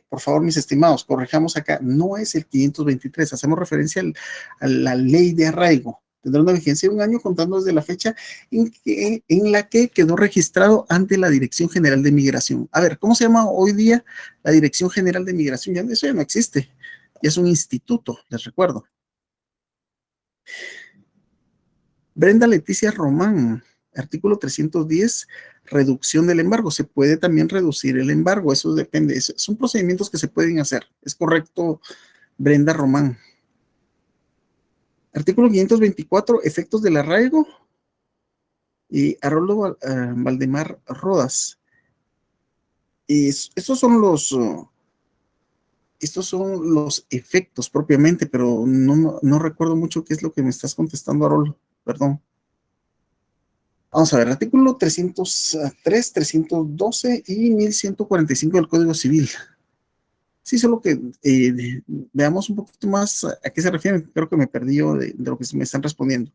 Por favor, mis estimados, corrijamos acá, no es el 523, hacemos referencia a la ley de arraigo. Tendrá una vigencia de un año contando desde la fecha en la que quedó registrado ante la Dirección General de Migración. A ver, ¿cómo se llama hoy día la Dirección General de Migración? Ya, eso ya no existe, ya es un instituto, les recuerdo. Brenda Leticia Román, artículo 310, reducción del embargo. Se puede también reducir el embargo, eso depende. Son procedimientos que se pueden hacer. ¿Es correcto, Brenda Román? Artículo 524, efectos del arraigo. Y Haroldo Valdemar Rodas. Y estos son los efectos propiamente, pero no recuerdo mucho qué es lo que me estás contestando, Haroldo. Perdón. Vamos a ver, artículo 303, 312 y 1145 del Código Civil. Sí, solo que veamos un poquito más a qué se refieren. Creo que me perdí yo de lo que me están respondiendo.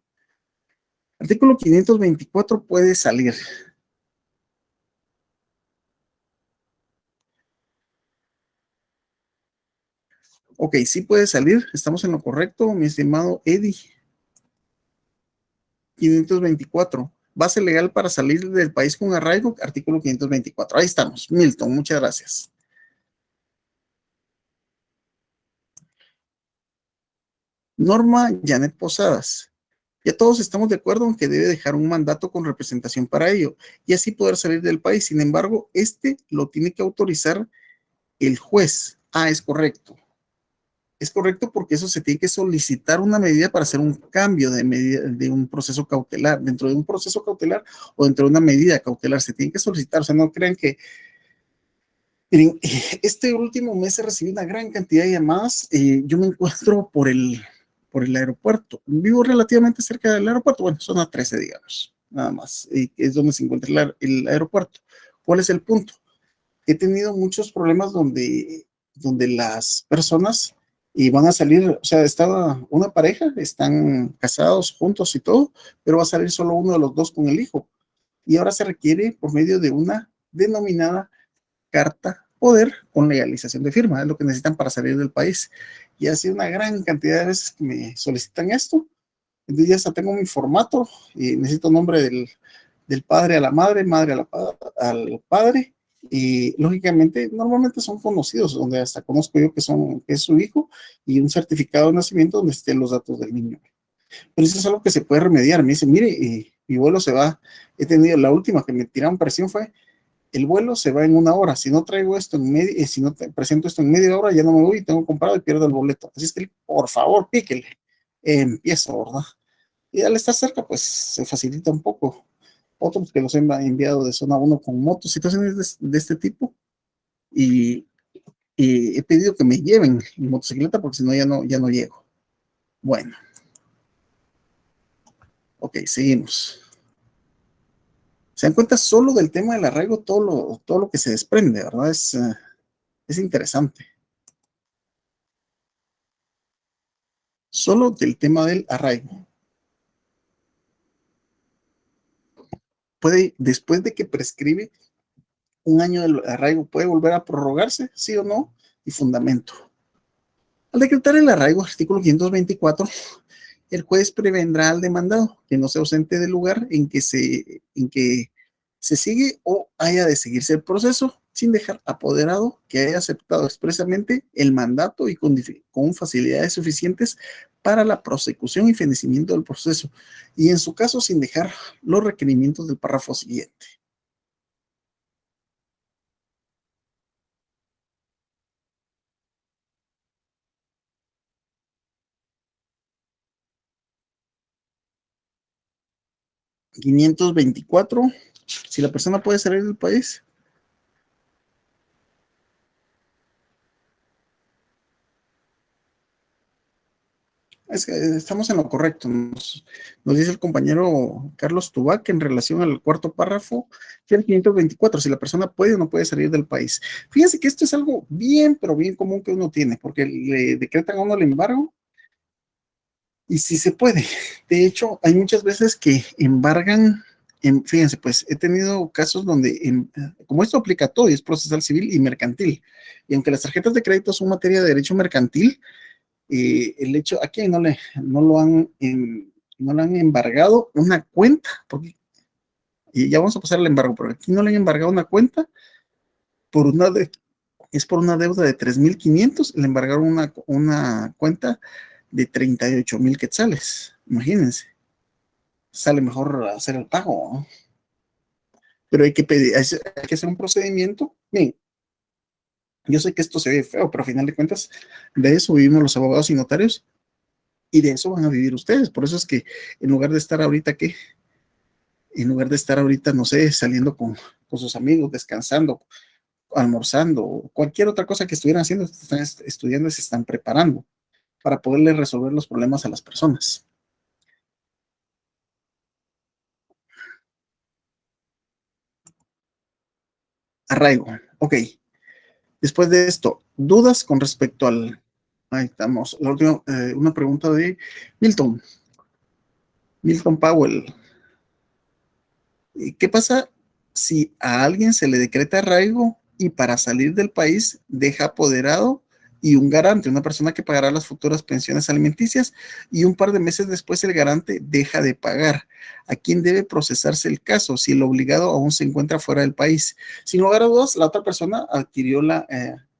Artículo 524 puede salir. Ok, sí puede salir. Estamos en lo correcto, mi estimado Eddie. 524. Base legal para salir del país con arraigo, artículo 524. Ahí estamos. Milton, muchas gracias. Norma Janet Posadas. Ya todos estamos de acuerdo en que debe dejar un mandato con representación para ello y así poder salir del país. Sin embargo, este lo tiene que autorizar el juez. Ah, es correcto. Es correcto porque eso se tiene que solicitar una medida para hacer un cambio de medida de un proceso cautelar. Dentro de un proceso cautelar o dentro de una medida cautelar se tiene que solicitar. O sea, no crean que... Miren, este último mes he recibido una gran cantidad de llamadas. Yo me encuentro por el aeropuerto. Vivo relativamente cerca del aeropuerto, bueno, zona 13, digamos, nada más. Es donde se encuentra el aeropuerto. ¿Cuál es el punto? He tenido muchos problemas donde las personas van a salir, o sea, estaba una pareja, están casados juntos y todo, pero va a salir solo uno de los dos con el hijo. Y ahora se requiere por medio de una denominada carta poder con legalización de firma, es lo que necesitan para salir del país. Y ha sido una gran cantidad de veces que me solicitan esto. Entonces ya hasta tengo mi formato y necesito nombre del padre a la madre, madre al padre. Y lógicamente, normalmente son conocidos, donde hasta conozco yo que es su hijo, y un certificado de nacimiento donde estén los datos del niño. Pero eso es algo que se puede remediar. Me dice, mire, mi vuelo se va. He tenido la última que me tiraron presión fue el vuelo se va en una hora. Si no traigo esto en media, si no presento esto en media hora, ya no me voy y tengo comprado y pierdo el boleto. Así es que, por favor, píquele. Empiezo, ¿verdad? Y al estar cerca, pues se facilita un poco. Otros que los he enviado de zona 1 con motos, situaciones de este tipo. Y He pedido que me lleven en motocicleta porque si no ya no llego. Bueno, ok, seguimos. Se dan cuenta solo del tema del arraigo, todo lo que se desprende, ¿verdad? Es interesante. Solo del tema del arraigo. Puede, después de que prescribe un año del arraigo, puede volver a prorrogarse, sí o no, y fundamento. Al decretar el arraigo, artículo 524, el juez prevendrá al demandado que no se ausente del lugar en que se sigue o haya de seguirse el proceso, sin dejar apoderado que haya aceptado expresamente el mandato y con facilidades suficientes para la prosecución y fenecimiento del proceso, y en su caso sin dejar los requerimientos del párrafo siguiente. 524, si la persona puede salir del país. Es que estamos en lo correcto. Nos dice el compañero Carlos Tubac en relación al cuarto párrafo, que el 524, si la persona puede o no puede salir del país. Fíjense que esto es algo bien, pero bien común que uno tiene, porque le decretan a uno el embargo y sí se puede. De hecho, hay muchas veces que embargan. Fíjense, pues he tenido casos donde, como esto aplica a todo, y es procesal civil y mercantil, y aunque las tarjetas de crédito son materia de derecho mercantil, el hecho, aquí no lo han, no le han embargado una cuenta, porque, y ya vamos a pasar al embargo, pero aquí no le han embargado una cuenta por es por una deuda de 3,500, le embargaron una cuenta de 38,000 quetzales, imagínense, sale mejor hacer el pago, ¿no? Pero hay que pedir, hay que hacer un procedimiento. Bien, yo sé que esto se ve feo, pero a final de cuentas, de eso vivimos los abogados y notarios, y de eso van a vivir ustedes. Por eso es que en lugar de estar ahorita, en lugar de estar ahorita, no sé, saliendo con sus amigos, descansando, almorzando, cualquier otra cosa que estuvieran haciendo, están estudiando y se están preparando para poderle resolver los problemas a las personas. Arraigo. Ok. Después de esto, dudas con respecto al... Ahí estamos. La última, una pregunta de Milton. Milton Powell. ¿Qué pasa si a alguien se le decreta arraigo y para salir del país deja apoderado y un garante, una persona que pagará las futuras pensiones alimenticias, y un par de meses después el garante deja de pagar? ¿A quién debe procesarse el caso si el obligado aún se encuentra fuera del país? Sin lugar a dudas, la otra persona adquirió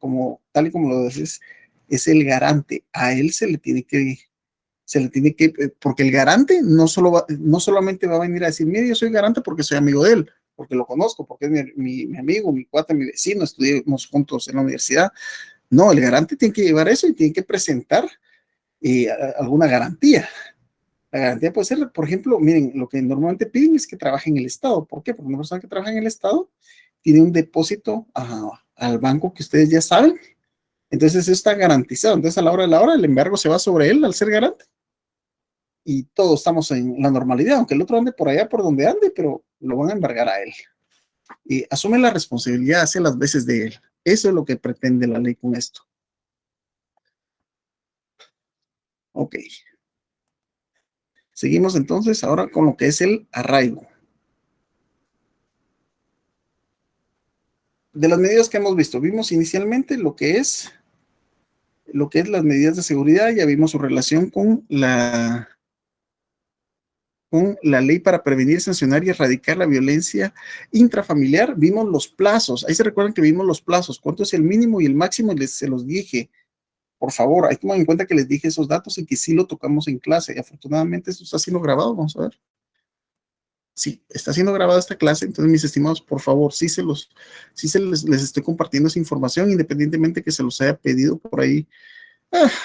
como tal y como lo decís, es el garante. A él porque el garante no solamente va a venir a decir, mire, yo soy garante porque soy amigo de él, porque lo conozco, porque es mi amigo, mi cuate, mi vecino, estudiamos juntos en la universidad. No, el garante tiene que llevar eso y tiene que presentar alguna garantía. La garantía puede ser, por ejemplo, miren, lo que normalmente piden es que trabaje en el Estado. ¿Por qué? Porque una persona que trabaja en el Estado tiene un depósito al banco que ustedes ya saben. Entonces eso está garantizado. Entonces a la hora de la hora el embargo se va sobre él al ser garante y todos estamos en la normalidad, aunque el otro ande por allá por donde ande, pero lo van a embargar a él. Y asume la responsabilidad hacia las veces de él. Eso es lo que pretende la ley con esto. Ok. Seguimos entonces ahora con lo que es el arraigo. De las medidas que hemos visto, vimos inicialmente lo que es las medidas de seguridad, ya vimos su relación con la ley para prevenir, sancionar y erradicar la violencia intrafamiliar. Vimos los plazos, ahí se recuerdan que vimos los plazos, cuánto es el mínimo y el máximo, se los dije. Por favor, hay que tomar en cuenta que les dije esos datos y que sí lo tocamos en clase. Y afortunadamente esto está siendo grabado, vamos a ver. Sí, está siendo grabada esta clase, entonces mis estimados, por favor, les estoy compartiendo esa información, independientemente que se los haya pedido por ahí,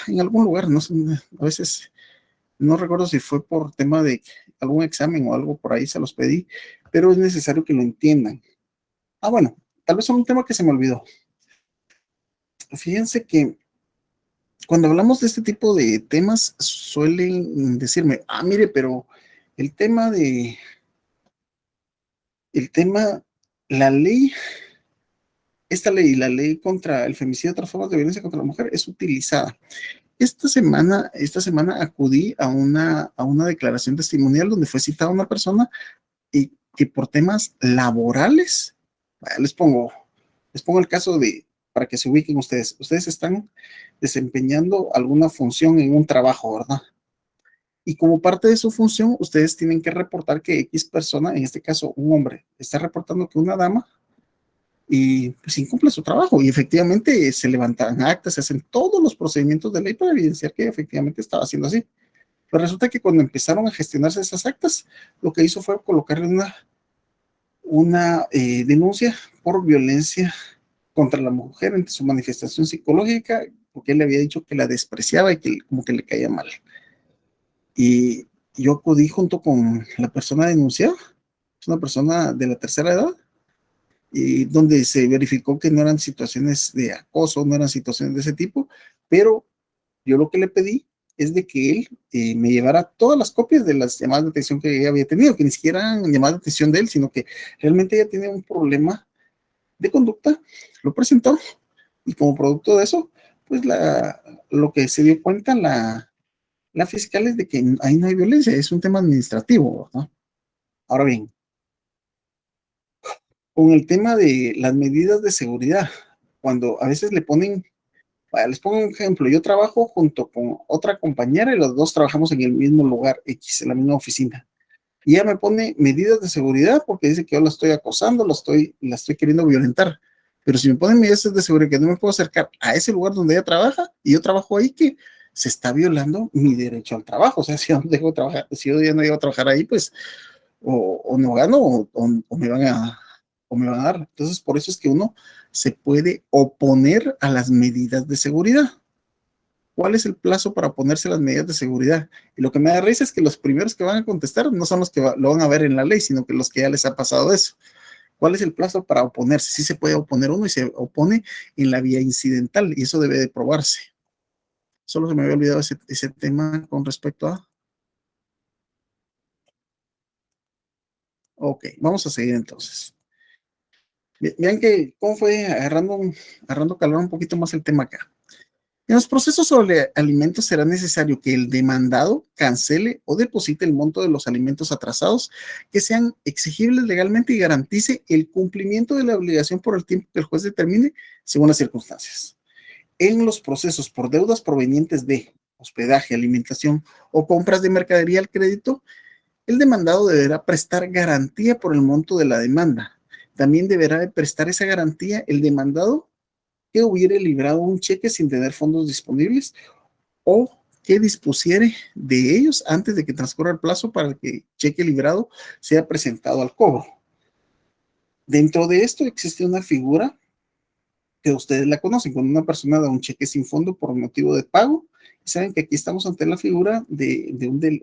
en algún lugar, no sé, a veces no recuerdo si fue por tema de algún examen o algo por ahí se los pedí, pero es necesario que lo entiendan. Bueno, tal vez son un tema que se me olvidó. Fíjense que cuando hablamos de este tipo de temas, suelen decirme, mire, pero el tema de, el tema, la ley, esta ley, la ley contra el femicidio y otras formas de violencia contra la mujer es utilizada. Esta semana acudí a una declaración testimonial donde fue citada una persona y que por temas laborales, les pongo el caso para que se ubiquen ustedes están desempeñando alguna función en un trabajo, ¿verdad? Y como parte de su función, ustedes tienen que reportar que X persona, en este caso un hombre, está reportando que una dama y pues incumple su trabajo y efectivamente se levantan actas, se hacen todos los procedimientos de ley para evidenciar que efectivamente estaba haciendo así. Pero resulta que cuando empezaron a gestionarse esas actas, lo que hizo fue colocarle una denuncia por violencia contra la mujer en su manifestación psicológica, porque él le había dicho que la despreciaba y que como que le caía mal. Y yo acudí junto con la persona denunciada, es una persona de la tercera edad, y donde se verificó que no eran situaciones de acoso, no eran situaciones de ese tipo, pero yo lo que le pedí es de que él me llevara todas las copias de las llamadas de atención que ella había tenido, que ni siquiera eran llamadas de atención de él, sino que realmente ella tenía un problema de conducta, lo presentó y como producto de eso, pues lo que se dio cuenta la fiscal es de que ahí no hay violencia, es un tema administrativo, ¿verdad? Ahora bien, con el tema de las medidas de seguridad, cuando a veces les pongo un ejemplo, yo trabajo junto con otra compañera y los dos trabajamos en el mismo lugar X, en la misma oficina. Y ella me pone medidas de seguridad porque dice que yo la estoy acosando, la estoy queriendo violentar. Pero si me ponen medidas de seguridad que no me puedo acercar a ese lugar donde ella trabaja y yo trabajo ahí, que se está violando mi derecho al trabajo. O sea, si yo, no dejo trabajar, si yo ya no llego a trabajar ahí, pues o no gano o me van a dar. Entonces, por eso es que uno se puede oponer a las medidas de seguridad. ¿Cuál es el plazo para ponerse las medidas de seguridad? Y lo que me da risa es que los primeros que van a contestar no son los que lo van a ver en la ley, sino que los que ya les ha pasado eso. ¿Cuál es el plazo para oponerse? Sí se puede oponer uno y se opone en la vía incidental y eso debe de probarse. Solo se me había olvidado ese tema con respecto a... Ok, vamos a seguir entonces. Vean que cómo fue agarrando calor un poquito más el tema acá. En los procesos sobre alimentos será necesario que el demandado cancele o deposite el monto de los alimentos atrasados que sean exigibles legalmente y garantice el cumplimiento de la obligación por el tiempo que el juez determine según las circunstancias. En los procesos por deudas provenientes de hospedaje, alimentación o compras de mercadería al crédito, el demandado deberá prestar garantía por el monto de la demanda. También deberá de prestar esa garantía el demandado que hubiere librado un cheque sin tener fondos disponibles o que dispusiere de ellos antes de que transcurra el plazo para que el cheque librado sea presentado al cobro. Dentro de esto existe una figura que ustedes la conocen, cuando una persona da un cheque sin fondo por motivo de pago, y saben que aquí estamos ante la figura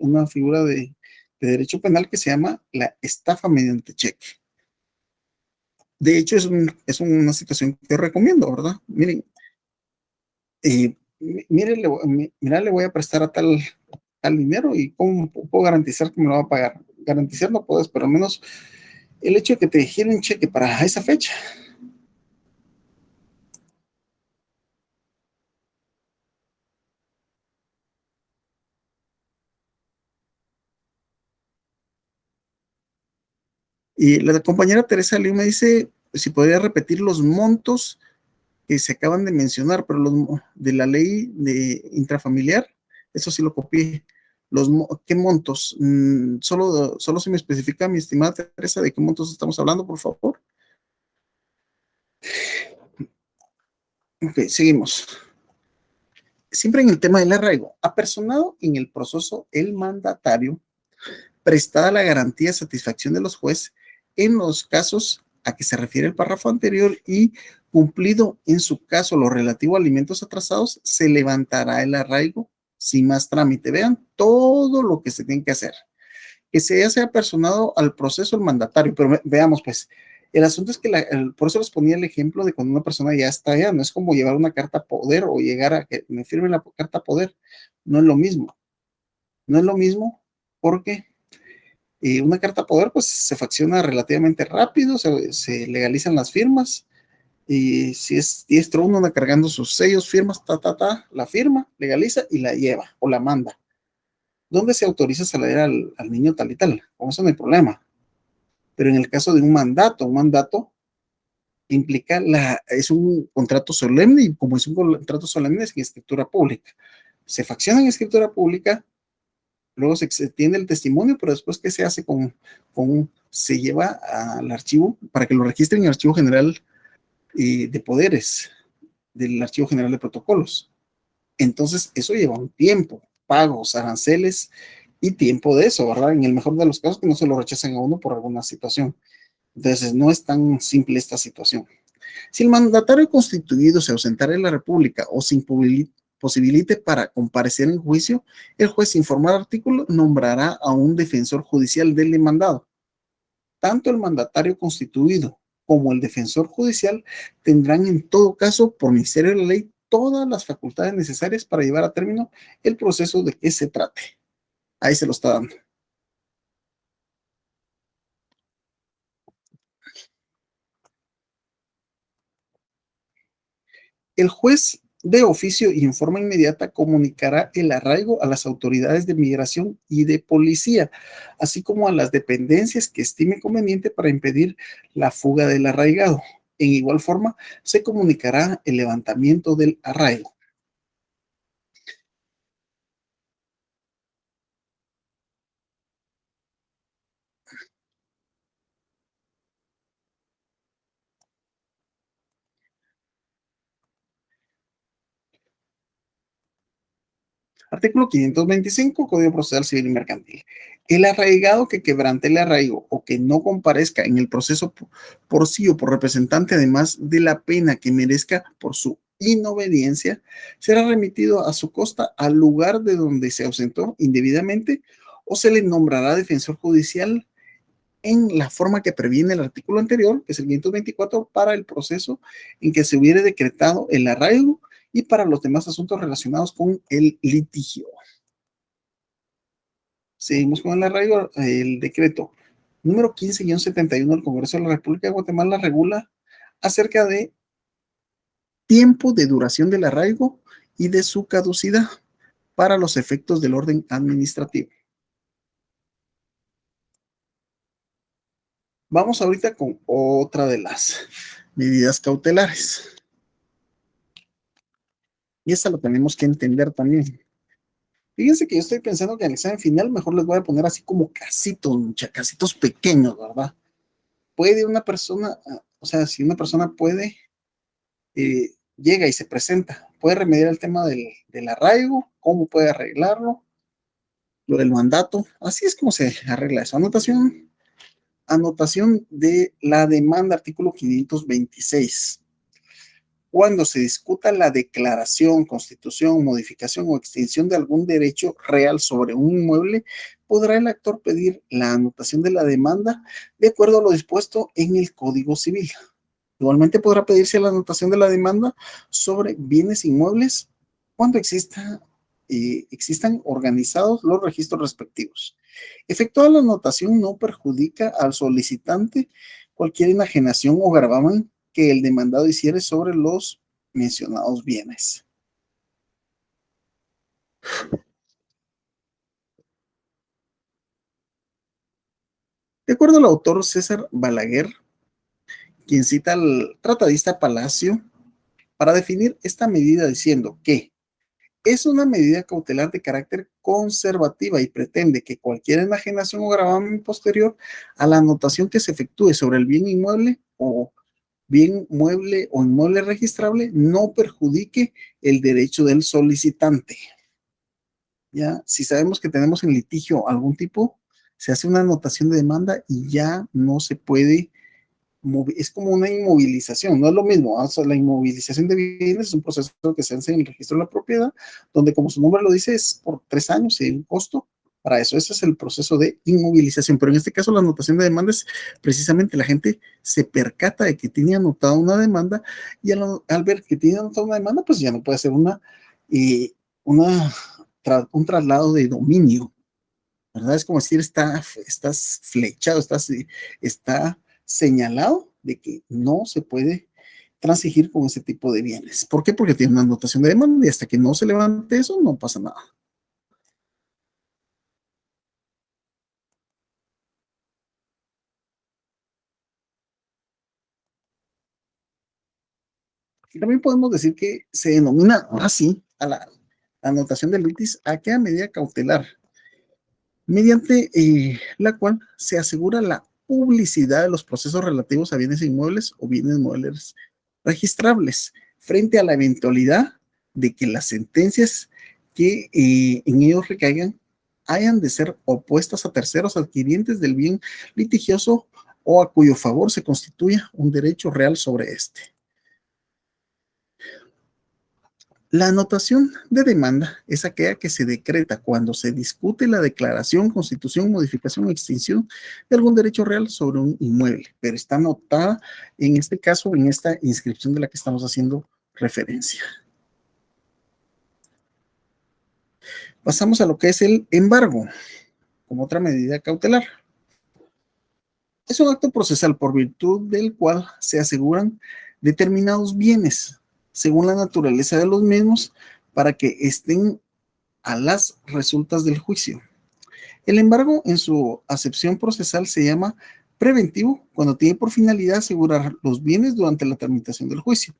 una figura de derecho penal que se llama la estafa mediante cheque. De hecho, es una situación que recomiendo, ¿verdad? Miren, mire, mira, le voy a prestar a tal dinero y cómo puedo garantizar que me lo va a pagar. Garantizar no puedes, pero al menos el hecho de que te gire un cheque para esa fecha. Y la compañera Teresa Liu me dice si podría repetir los montos que se acaban de mencionar, pero los de la ley de intrafamiliar, eso sí lo copié. ¿Qué montos? Solo se me especifica, mi estimada Teresa, de qué montos estamos hablando, por favor. Ok, seguimos. Siempre en el tema del arraigo, apersonado en el proceso el mandatario, prestada la garantía de satisfacción de los jueces en los casos a que se refiere el párrafo anterior y cumplido en su caso lo relativo a alimentos atrasados, se levantará el arraigo sin más trámite. Vean todo lo que se tiene que hacer. Que se haya apersonado al proceso el mandatario, pero veamos pues, El asunto es que por eso les ponía el ejemplo de cuando una persona ya está allá, no es como llevar una carta a poder o llegar a que me firme la carta a poder, no es lo mismo, no es lo mismo porque una carta a poder pues se facciona relativamente rápido, se legalizan las firmas y si es diestro uno anda cargando sus sellos, firmas, la firma, legaliza y la lleva o la manda. ¿Dónde se autoriza a salir al niño tal y tal? Con eso no hay problema. Pero en el caso de un mandato implica es un contrato solemne y como es un contrato solemne es en escritura pública. Se facciona en escritura pública, luego se tiene el testimonio, pero después ¿qué se hace se lleva al archivo para que lo registren en el Archivo General de Poderes, del Archivo General de Protocolos? Entonces, eso lleva un tiempo, pagos, aranceles y tiempo de eso, ¿verdad? En el mejor de los casos, que no se lo rechacen a uno por alguna situación. Entonces, no es tan simple esta situación. Si el mandatario constituido se ausentara de la República o se posibilite para comparecer en juicio, el juez, sin formar artículo, nombrará a un defensor judicial del demandado. Tanto el mandatario constituido como el defensor judicial tendrán en todo caso, por ministerio de la ley, todas las facultades necesarias para llevar a término el proceso de que se trate. Ahí se lo está dando. El juez de oficio y en forma inmediata comunicará el arraigo a las autoridades de migración y de policía, así como a las dependencias que estime conveniente para impedir la fuga del arraigado. En igual forma, se comunicará el levantamiento del arraigo. Artículo 525, Código Procesal Civil y Mercantil. El arraigado que quebrante el arraigo o que no comparezca en el proceso por sí o por representante, además de la pena que merezca por su inobediencia, será remitido a su costa al lugar de donde se ausentó indebidamente o se le nombrará defensor judicial en la forma que previene el artículo anterior, que es el 524, para el proceso en que se hubiere decretado el arraigo y para los demás asuntos relacionados con el litigio. Seguimos con el arraigo. El decreto número 15-71 del Congreso de la República de Guatemala regula acerca de tiempo de duración del arraigo y de su caducidad para los efectos del orden administrativo. Vamos ahorita con otra de las medidas cautelares. Y esta lo tenemos que entender también. Fíjense que yo estoy pensando que en el examen final mejor les voy a poner así como casitos, casitos pequeños, ¿verdad? Puede una persona, o sea, si una persona puede, llega y se presenta, puede remediar el tema del arraigo, cómo puede arreglarlo, lo del mandato, así es como se arregla eso. Anotación de la demanda, artículo 526. Cuando se discuta la declaración, constitución, modificación o extinción de algún derecho real sobre un inmueble, podrá el actor pedir la anotación de la demanda de acuerdo a lo dispuesto en el Código Civil. Igualmente podrá pedirse la anotación de la demanda sobre bienes inmuebles cuando existan organizados los registros respectivos. Efectuada la anotación no perjudica al solicitante cualquier enajenación o gravamen que el demandado hiciere sobre los mencionados bienes. De acuerdo al autor César Balaguer, quien cita al tratadista Palacio para definir esta medida diciendo que es una medida cautelar de carácter conservativa y pretende que cualquier enajenación o gravamen posterior a la anotación que se efectúe sobre el bien inmueble o bien mueble o inmueble registrable no perjudique el derecho del solicitante. Ya, si sabemos que tenemos en litigio algún tipo, se hace una anotación de demanda y ya no se puede, es como una inmovilización, no es lo mismo. O sea, la inmovilización de bienes es un proceso que se hace en el registro de la propiedad, donde como su nombre lo dice, es por 3 años y hay un costo, para eso. Ese es el proceso de inmovilización. Pero en este caso, la anotación de demanda es precisamente la gente se percata de que tiene anotada una demanda y al ver que tiene anotada una demanda, pues ya no puede hacer eh, una un traslado de dominio, ¿verdad? Es como decir, estás flechado, está señalado de que no se puede transigir con ese tipo de bienes. ¿Por qué? Porque tiene una anotación de demanda y hasta que no se levante eso, no pasa nada. Y también podemos decir que se denomina así a la anotación del litis a queda medida cautelar, mediante la cual se asegura la publicidad de los procesos relativos a bienes inmuebles o bienes muebles registrables frente a la eventualidad de que las sentencias que en ellos recaigan hayan de ser opuestas a terceros adquirientes del bien litigioso o a cuyo favor se constituya un derecho real sobre este. La anotación de demanda es aquella que se decreta cuando se discute la declaración, constitución, modificación o extinción de algún derecho real sobre un inmueble, pero está anotada en este caso, en esta inscripción de la que estamos haciendo referencia. Pasamos a lo que es el embargo, como otra medida cautelar. Es un acto procesal por virtud del cual se aseguran determinados bienes según la naturaleza de los mismos para que estén a las resultas del juicio. El embargo en su acepción procesal se llama preventivo cuando tiene por finalidad asegurar los bienes durante la tramitación del juicio.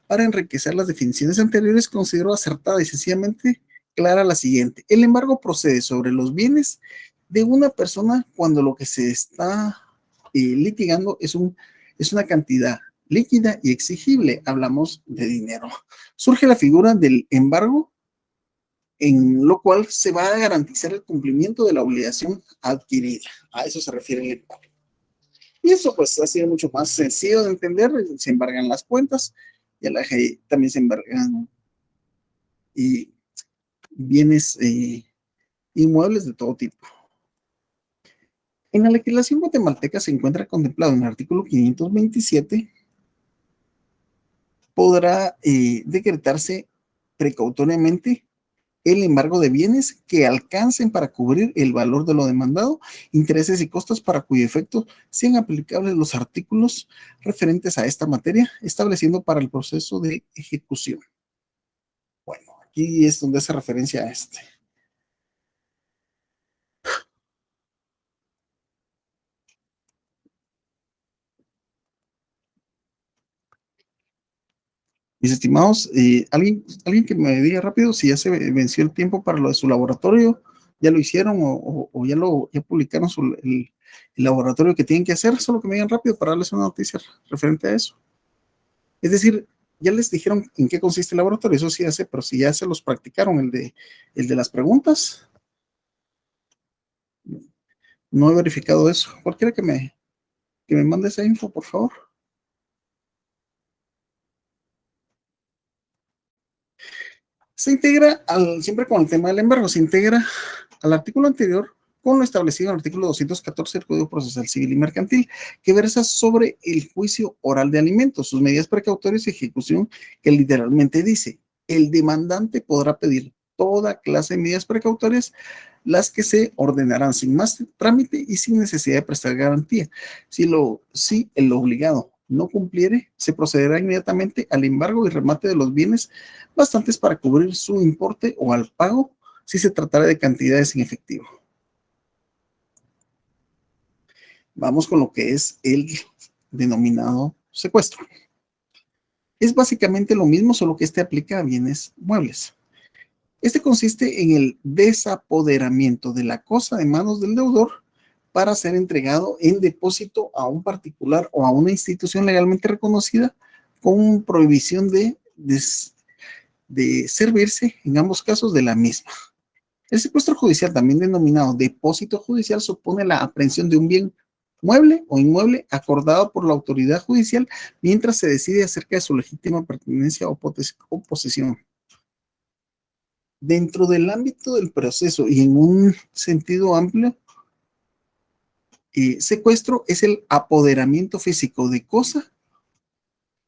Para enriquecer las definiciones anteriores, considero acertada y sencillamente clara la siguiente. El embargo procede sobre los bienes de una persona cuando lo que se está litigando es una cantidad líquida y exigible. Hablamos de dinero. Surge la figura del embargo en lo cual se va a garantizar el cumplimiento de la obligación adquirida. A eso se refiere el embargo. Y eso pues ha sido mucho más sencillo de entender. Se embargan las cuentas y a la también se embargan y bienes inmuebles de todo tipo. En la legislación guatemalteca se encuentra contemplado en el artículo 527, podrá decretarse precautoriamente el embargo de bienes que alcancen para cubrir el valor de lo demandado, intereses y costos para cuyo efecto sean aplicables los artículos referentes a esta materia, estableciendo para el proceso de ejecución. Bueno, aquí es donde hace referencia a este. Mis estimados, alguien que me diga rápido si ya se venció el tiempo para lo de su laboratorio, ya lo hicieron o ya publicaron el laboratorio que tienen que hacer, solo que me digan rápido para darles una noticia referente a eso. Es decir, ya les dijeron en qué consiste el laboratorio, eso sí ya sé, pero si ya se los practicaron, el de las preguntas, no he verificado eso. Cualquiera que me mande esa info, por favor. Se integra, siempre con el tema del embargo, se integra al artículo anterior con lo establecido en el artículo 214 del Código Procesal Civil y Mercantil, que versa sobre el juicio oral de alimentos, sus medidas precautorias y ejecución, que literalmente dice, el demandante podrá pedir toda clase de medidas precautorias, las que se ordenarán sin más trámite y sin necesidad de prestar garantía. Si el obligado no cumpliere, se procederá inmediatamente al embargo y remate de los bienes bastantes para cubrir su importe o al pago si se tratara de cantidades en efectivo. Vamos con lo que es el denominado secuestro. Es básicamente lo mismo, solo que este aplica a bienes muebles. Este consiste en el desapoderamiento de la cosa de manos del deudor para ser entregado en depósito a un particular o a una institución legalmente reconocida con prohibición de servirse en ambos casos de la misma. El secuestro judicial, también denominado depósito judicial, supone la aprehensión de un bien mueble o inmueble acordado por la autoridad judicial mientras se decide acerca de su legítima pertenencia o posesión. Dentro del ámbito del proceso y en un sentido amplio, secuestro es el apoderamiento físico de cosa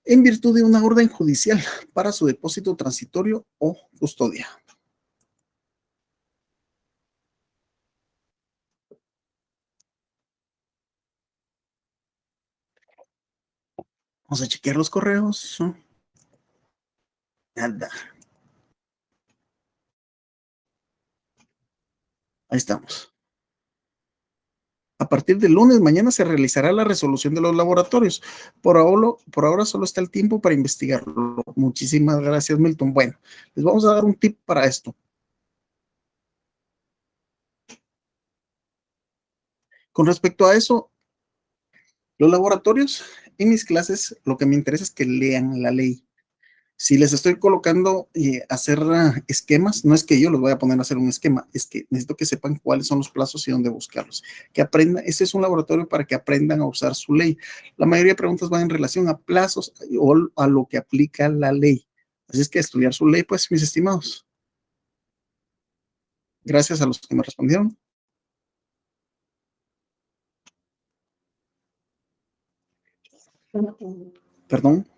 en virtud de una orden judicial para su depósito transitorio o custodia. Vamos a chequear los correos. Nada. Ahí estamos. A partir del lunes, mañana se realizará la resolución de los laboratorios. Por ahora solo está el tiempo para investigarlo. Muchísimas gracias, Milton. Bueno, les vamos a dar un tip para esto. Con respecto a eso, los laboratorios, en mis clases, lo que me interesa es que lean la ley. Si les estoy colocando hacer esquemas, no es que yo los voy a poner a hacer un esquema, es que necesito que sepan cuáles son los plazos y dónde buscarlos. Que aprendan, este es un laboratorio para que aprendan a usar su ley. La mayoría de preguntas van en relación a plazos o a lo que aplica la ley. Así es que estudiar su ley, pues, mis estimados. Gracias a los que me respondieron. Perdón.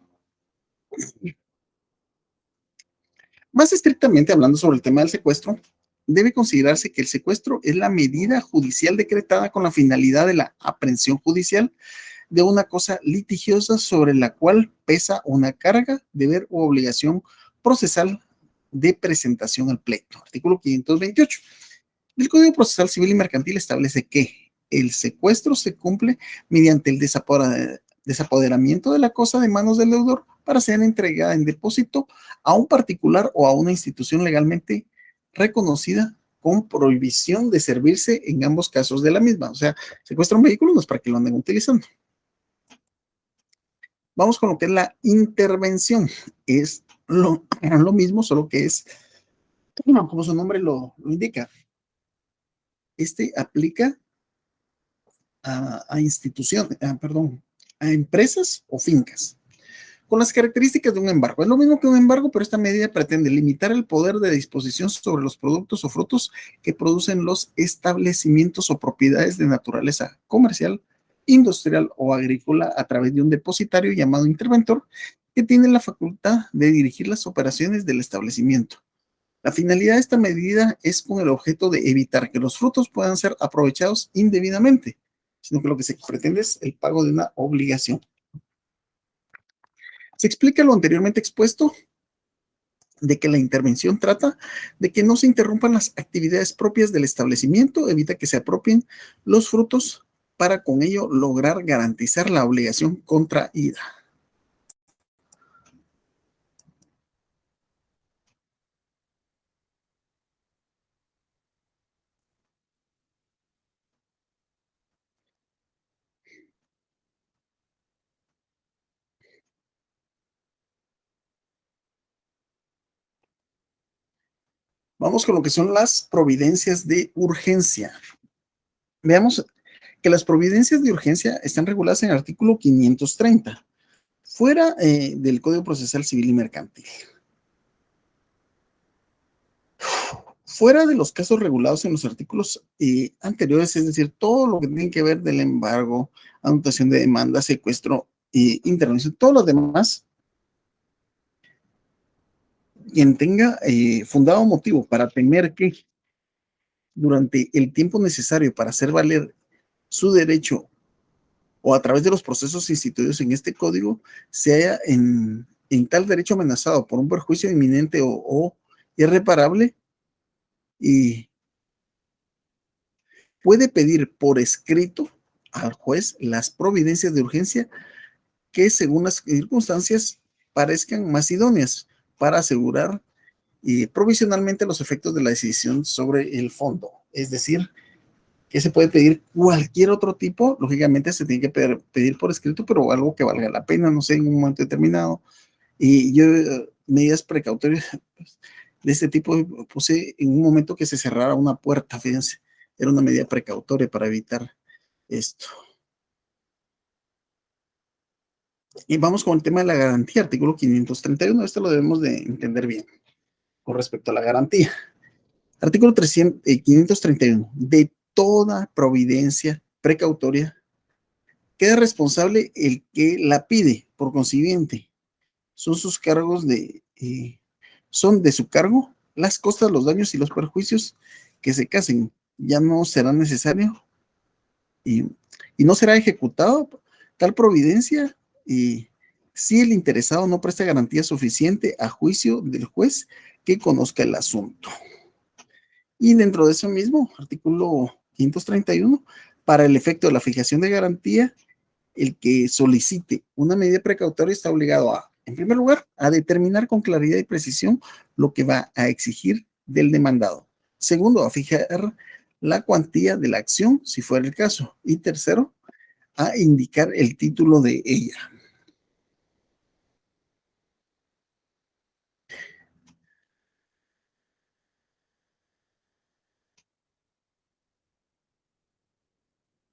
Más estrictamente hablando sobre el tema del secuestro, debe considerarse que el secuestro es la medida judicial decretada con la finalidad de la aprehensión judicial de una cosa litigiosa sobre la cual pesa una carga, deber u obligación procesal de presentación al pleito. Artículo 528. El Código Procesal Civil y Mercantil establece que el secuestro se cumple mediante el desapoderamiento de la cosa de manos del deudor para ser entregada en depósito a un particular o a una institución legalmente reconocida con prohibición de servirse en ambos casos de la misma. O sea, secuestra un vehículo no es para que lo anden utilizando. Vamos con lo que es la intervención. Es lo mismo, solo que es, como su nombre lo indica, este aplica a instituciones, perdón, a empresas o fincas, con las características de un embargo. Es lo mismo que un embargo, pero esta medida pretende limitar el poder de disposición sobre los productos o frutos que producen los establecimientos o propiedades de naturaleza comercial, industrial o agrícola a través de un depositario llamado interventor que tiene la facultad de dirigir las operaciones del establecimiento. La finalidad de esta medida es con el objeto de evitar que los frutos puedan ser aprovechados indebidamente, sino que lo que se pretende es el pago de una obligación. Se explica lo anteriormente expuesto de que la intervención trata de que no se interrumpan las actividades propias del establecimiento, evita que se apropien los frutos para con ello lograr garantizar la obligación contraída. Vamos con lo que son las providencias de urgencia. Veamos que las providencias de urgencia están reguladas en el artículo 530, fuera del Código Procesal Civil y Mercantil. Fuera de los casos regulados en los artículos anteriores, es decir, todo lo que tiene que ver del embargo, anotación de demanda, secuestro, intervención, todos los demás, quien tenga fundado motivo para temer que durante el tiempo necesario para hacer valer su derecho o a través de los procesos instituidos en este código, se haya en tal derecho amenazado por un perjuicio inminente o irreparable, y puede pedir por escrito al juez las providencias de urgencia que según las circunstancias parezcan más idóneas para asegurar provisionalmente los efectos de la decisión sobre el fondo. Es decir, que se puede pedir cualquier otro tipo, lógicamente se tiene que pedir por escrito, pero algo que valga la pena, no sé, en un momento determinado. Y yo, medidas precautorias de este tipo, puse en un momento que se cerrara una puerta, fíjense, era una medida precautoria para evitar esto. Y vamos con el tema de la garantía, artículo 531, esto lo debemos de entender bien. con respecto a la garantía. Artículo 531. De toda providencia precautoria queda responsable el que la pide. Por consiguiente, son sus cargos son de su cargo las costas, los daños y los perjuicios que se casen. Ya no será necesario y, y no será ejecutado tal providencia y si el interesado no presta garantía suficiente a juicio del juez que conozca el asunto. Y dentro de eso mismo, artículo 531, para el efecto de la fijación de garantía, el que solicite una medida precautoria está obligado a, en primer lugar, a determinar con claridad y precisión lo que va a exigir del demandado. Segundo, a fijar la cuantía de la acción, si fuera el caso. Y tercero, a indicar el título de ella.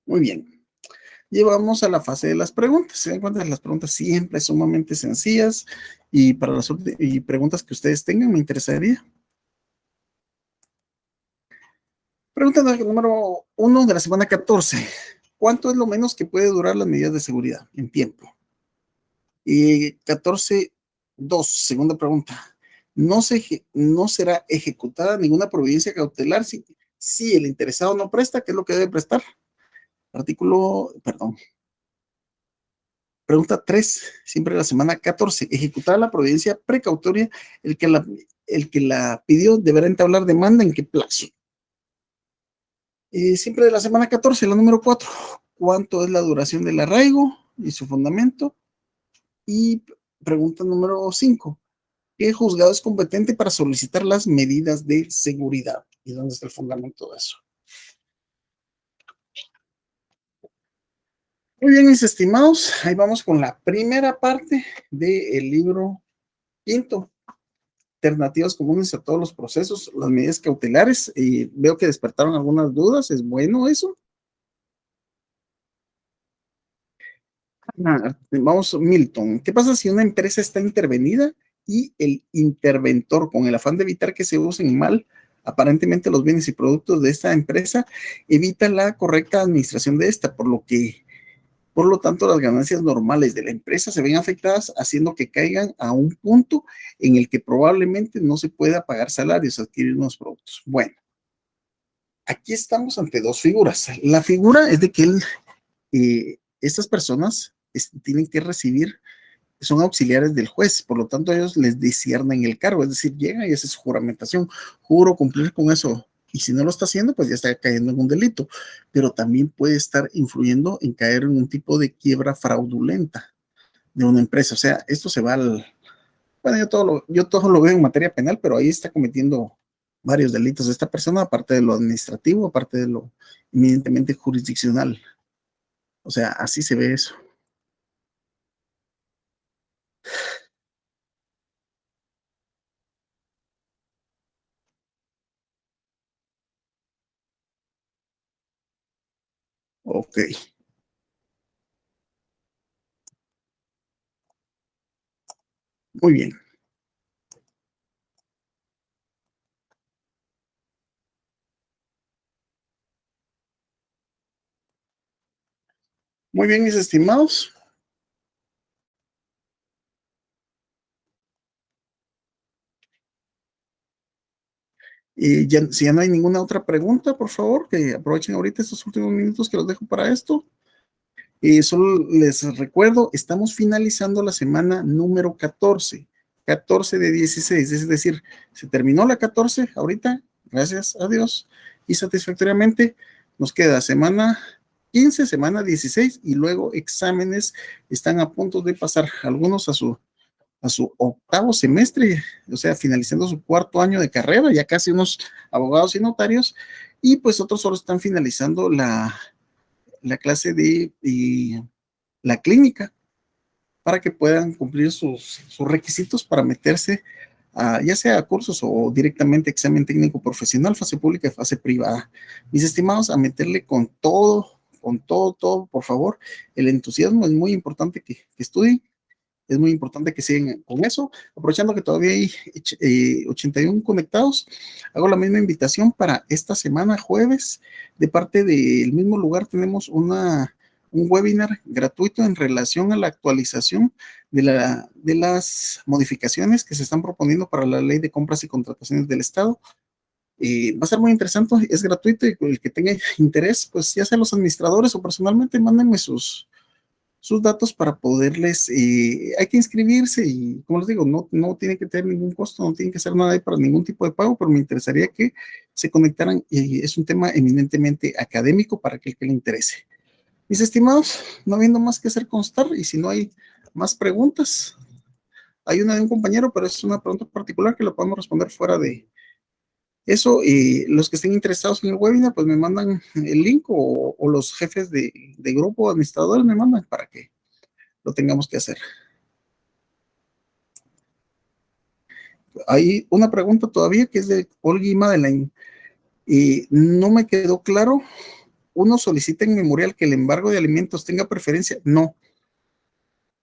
Muy bien. Llevamos a la fase de las preguntas. Se dan cuenta, las preguntas siempre sumamente sencillas y para las preguntas que ustedes tengan me interesaría. Pregunta número 1 de la semana 14. ¿Cuánto es lo menos que puede durar las medidas de seguridad en tiempo? Y 14.2, segunda pregunta. No será ejecutada ninguna providencia cautelar si el interesado no presta. ¿Qué es lo que debe prestar? Pregunta 3, siempre la semana 14. Ejecutar la providencia precautoria, el que la pidió deberá entablar demanda en qué plazo. Siempre de la semana 14, la número 4. ¿Cuánto es la duración del arraigo y su fundamento? Y pregunta número 5. ¿Qué juzgado es competente para solicitar las medidas de seguridad? ¿Y dónde está el fundamento de eso? Muy bien, mis estimados, ahí vamos con la primera parte del libro quinto. Alternativas comunes a todos los procesos, las medidas cautelares. Veo que despertaron algunas dudas. ¿Es bueno eso? Vamos, Milton. ¿Qué pasa si una empresa está intervenida y el interventor, con el afán de evitar que se usen mal aparentemente los bienes y productos de esta empresa, evita la correcta administración de esta, por lo tanto, las ganancias normales de la empresa se ven afectadas, haciendo que caigan a un punto en el que probablemente no se pueda pagar salarios, adquirir unos productos? Bueno, aquí estamos ante dos figuras. La figura es de que estas personas tienen que recibir, son auxiliares del juez, por lo tanto ellos les disciernen el cargo, es decir, llega y hace su juramentación, juro cumplir con eso, y si no lo está haciendo, pues ya está cayendo en un delito, pero también puede estar influyendo en caer en un tipo de quiebra fraudulenta de una empresa. O sea, esto se va al... Bueno, yo todo lo veo en materia penal, pero ahí está cometiendo varios delitos de esta persona, aparte de lo administrativo, aparte de lo eminentemente jurisdiccional. O sea, así se ve eso. Ok, muy bien. Muy bien, mis estimados. Y ya, si ya no hay ninguna otra pregunta, por favor, que aprovechen ahorita estos últimos minutos que los dejo para esto. Solo les recuerdo, estamos finalizando la semana número 14, 14 de 16, es decir, se terminó la 14 ahorita, gracias a Dios, y satisfactoriamente nos queda semana 15, semana 16, y luego exámenes están a punto de pasar, algunos a su octavo semestre, o sea, finalizando su cuarto año de carrera, ya casi unos abogados y notarios, y pues otros solo están finalizando la clase de la clínica para que puedan cumplir sus requisitos para meterse ya sea a cursos o directamente examen técnico profesional, fase pública y fase privada. Mis estimados, a meterle con todo, por favor. El entusiasmo es muy importante que estudien Es muy importante que sigan con eso. Aprovechando que todavía hay 81 conectados, hago la misma invitación para esta semana, jueves, de parte del mismo lugar. Tenemos un webinar gratuito en relación a la actualización de las modificaciones que se están proponiendo para la ley de compras y contrataciones del Estado. Va a ser muy interesante, es gratuito y el que tenga interés, pues ya sea los administradores o personalmente, mándenme sus datos para poderles, hay que inscribirse y como les digo, no tiene que tener ningún costo, no tienen que hacer nada ahí para ningún tipo de pago, pero me interesaría que se conectaran y es un tema eminentemente académico para aquel que le interese. Mis estimados, no habiendo más que hacer constar y si no hay más preguntas, hay una de un compañero, pero es una pregunta particular que la podemos responder fuera de eso. Y los que estén interesados en el webinar, pues me mandan el link o los jefes de grupo, administradores me mandan para que lo tengamos que hacer. Hay una pregunta todavía que es de Olga Madeleine y no me quedó claro. ¿Uno solicita en memorial que el embargo de alimentos tenga preferencia? No.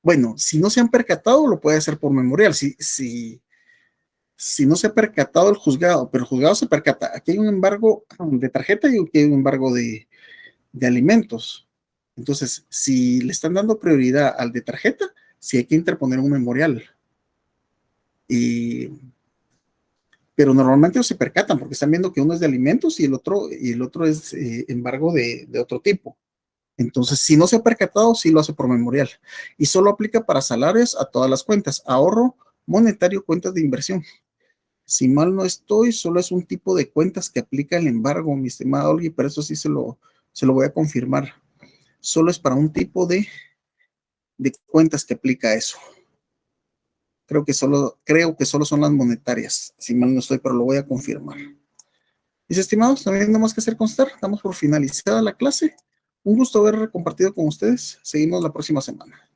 Bueno, si no se han percatado, lo puede hacer por memorial. Si no se ha percatado el juzgado, pero el juzgado se percata, aquí hay un embargo de tarjeta y aquí hay un embargo de alimentos. Entonces, si le están dando prioridad al de tarjeta, sí hay que interponer un memorial. Pero normalmente no se percatan porque están viendo que uno es de alimentos y el otro es embargo de otro tipo. Entonces, si no se ha percatado, sí lo hace por memorial. Y solo aplica para salarios a todas las cuentas, ahorro monetario, cuentas de inversión. Si mal no estoy, solo es un tipo de cuentas que aplica el embargo, mi estimada Olga, pero eso sí se lo voy a confirmar. Solo es para un tipo de cuentas que aplica eso. Creo que solo son las monetarias, si mal no estoy, pero lo voy a confirmar. Mis estimados, no hay nada más que hacer constar. Damos por finalizada la clase. Un gusto haber compartido con ustedes. Seguimos la próxima semana.